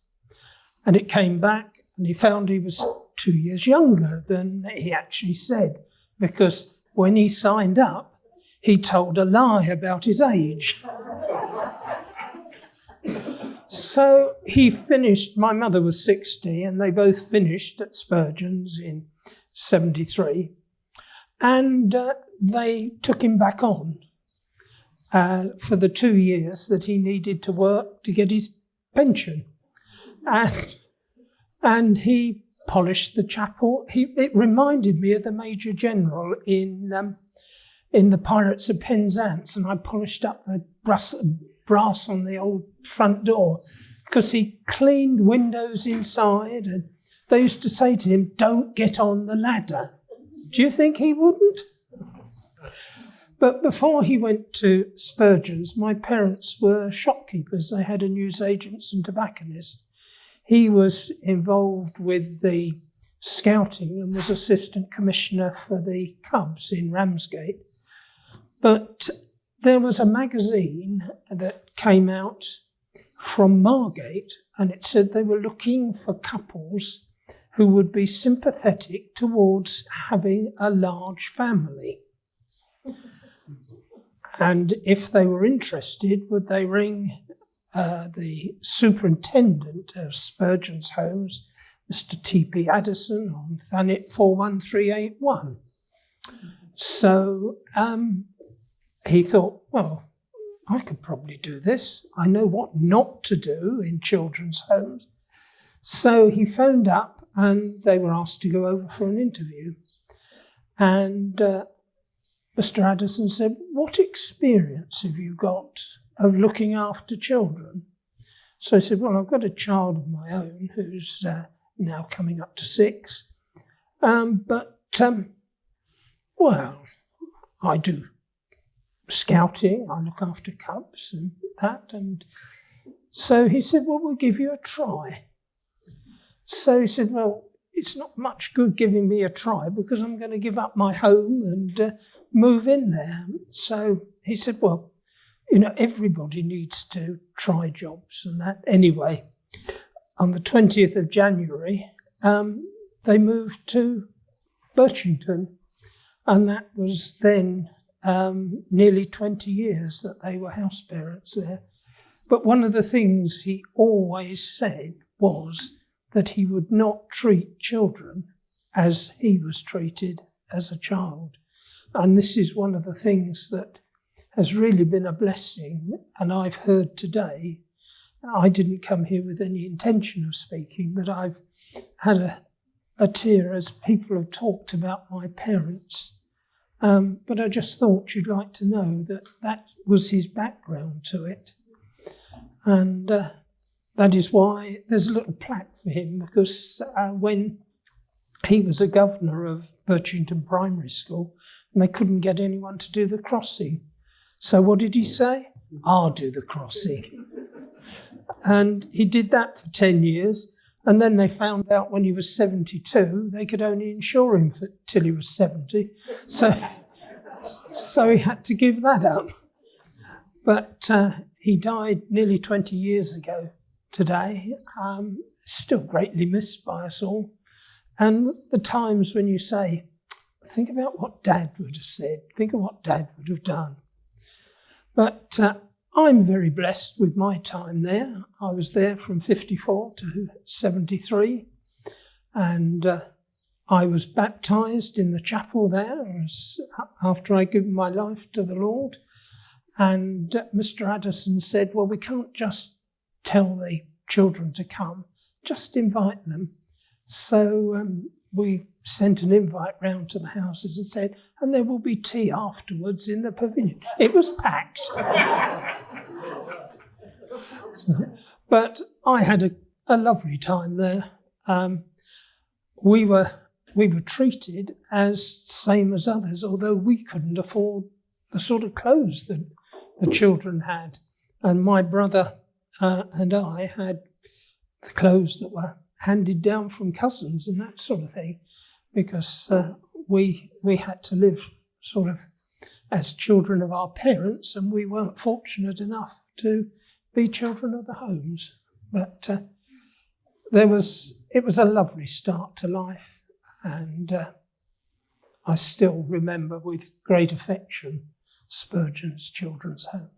and it came back, and he found he was 2 years younger than he actually said, because when he signed up, he told a lie about his age. So he finished, my mother was 60, and they both finished at Spurgeons in 73. And they took him back on for the 2 years that he needed to work to get his pension. And he polished the chapel. It reminded me of the Major General in the Pirates of Penzance, and I polished up the brass on the old front door because he cleaned windows inside, and they used to say to him, "Don't get on the ladder." Do you think he wouldn't? But before he went to Spurgeons, my parents were shopkeepers. They had a newsagents and tobacconist. He was involved with the scouting and was assistant commissioner for the Cubs in Ramsgate. But there was a magazine that came out from Margate, and it said they were looking for couples who would be sympathetic towards having a large family. And if they were interested, would they ring the superintendent of Spurgeon's Homes, Mr. T.P. Addison, on Thanet 41381. So he thought, well, I could probably do this. I know what not to do in children's homes. So he phoned up and they were asked to go over for an interview. And Mr. Addison said, "What experience have you got of looking after children?" So I said, "Well, I've got a child of my own who's now coming up to 6. Well, I do scouting, I look after cubs and that." And so he said, "Well, we'll give you a try." So he said, "Well, it's not much good giving me a try because I'm going to give up my home and move in there." So he said, "Well, everybody needs to try jobs and that." Anyway, on the 20th of January, they moved to Birchington, and that was then nearly 20 years that they were house parents there. But one of the things he always said was that he would not treat children as he was treated as a child. And this is one of the things that has really been a blessing. And I've heard today, I didn't come here with any intention of speaking, but I've had a tear as people have talked about my parents. But I just thought you'd like to know that that was his background to it. And that is why there's a little plaque for him, because when he was a governor of Birchington Primary School, and they couldn't get anyone to do the crossing. So what did he say? "I'll do the crossing." And he did that for 10 years. And then they found out when he was 72, they could only insure him till he was 70. So he had to give that up. But he died nearly 20 years ago today. Still greatly missed by us all. And the times when you say, think about what Dad would have said, think of what Dad would have done. But I'm very blessed with my time there. I was there from 54 to 73, and I was baptised in the chapel there after I given my life to the Lord. And Mr. Addison said, "Well, we can't just tell the children to come, just invite them." So we sent an invite round to the houses and said, "And there will be tea afterwards in the pavilion." It was packed. But I had a lovely time there. We were treated as same as others, although we couldn't afford the sort of clothes that the children had. And my brother and I had the clothes that were handed down from cousins and that sort of thing, because we had to live sort of as children of our parents, and we weren't fortunate enough to be children of the homes. But it was a lovely start to life, and I still remember with great affection Spurgeon's Children's Homes.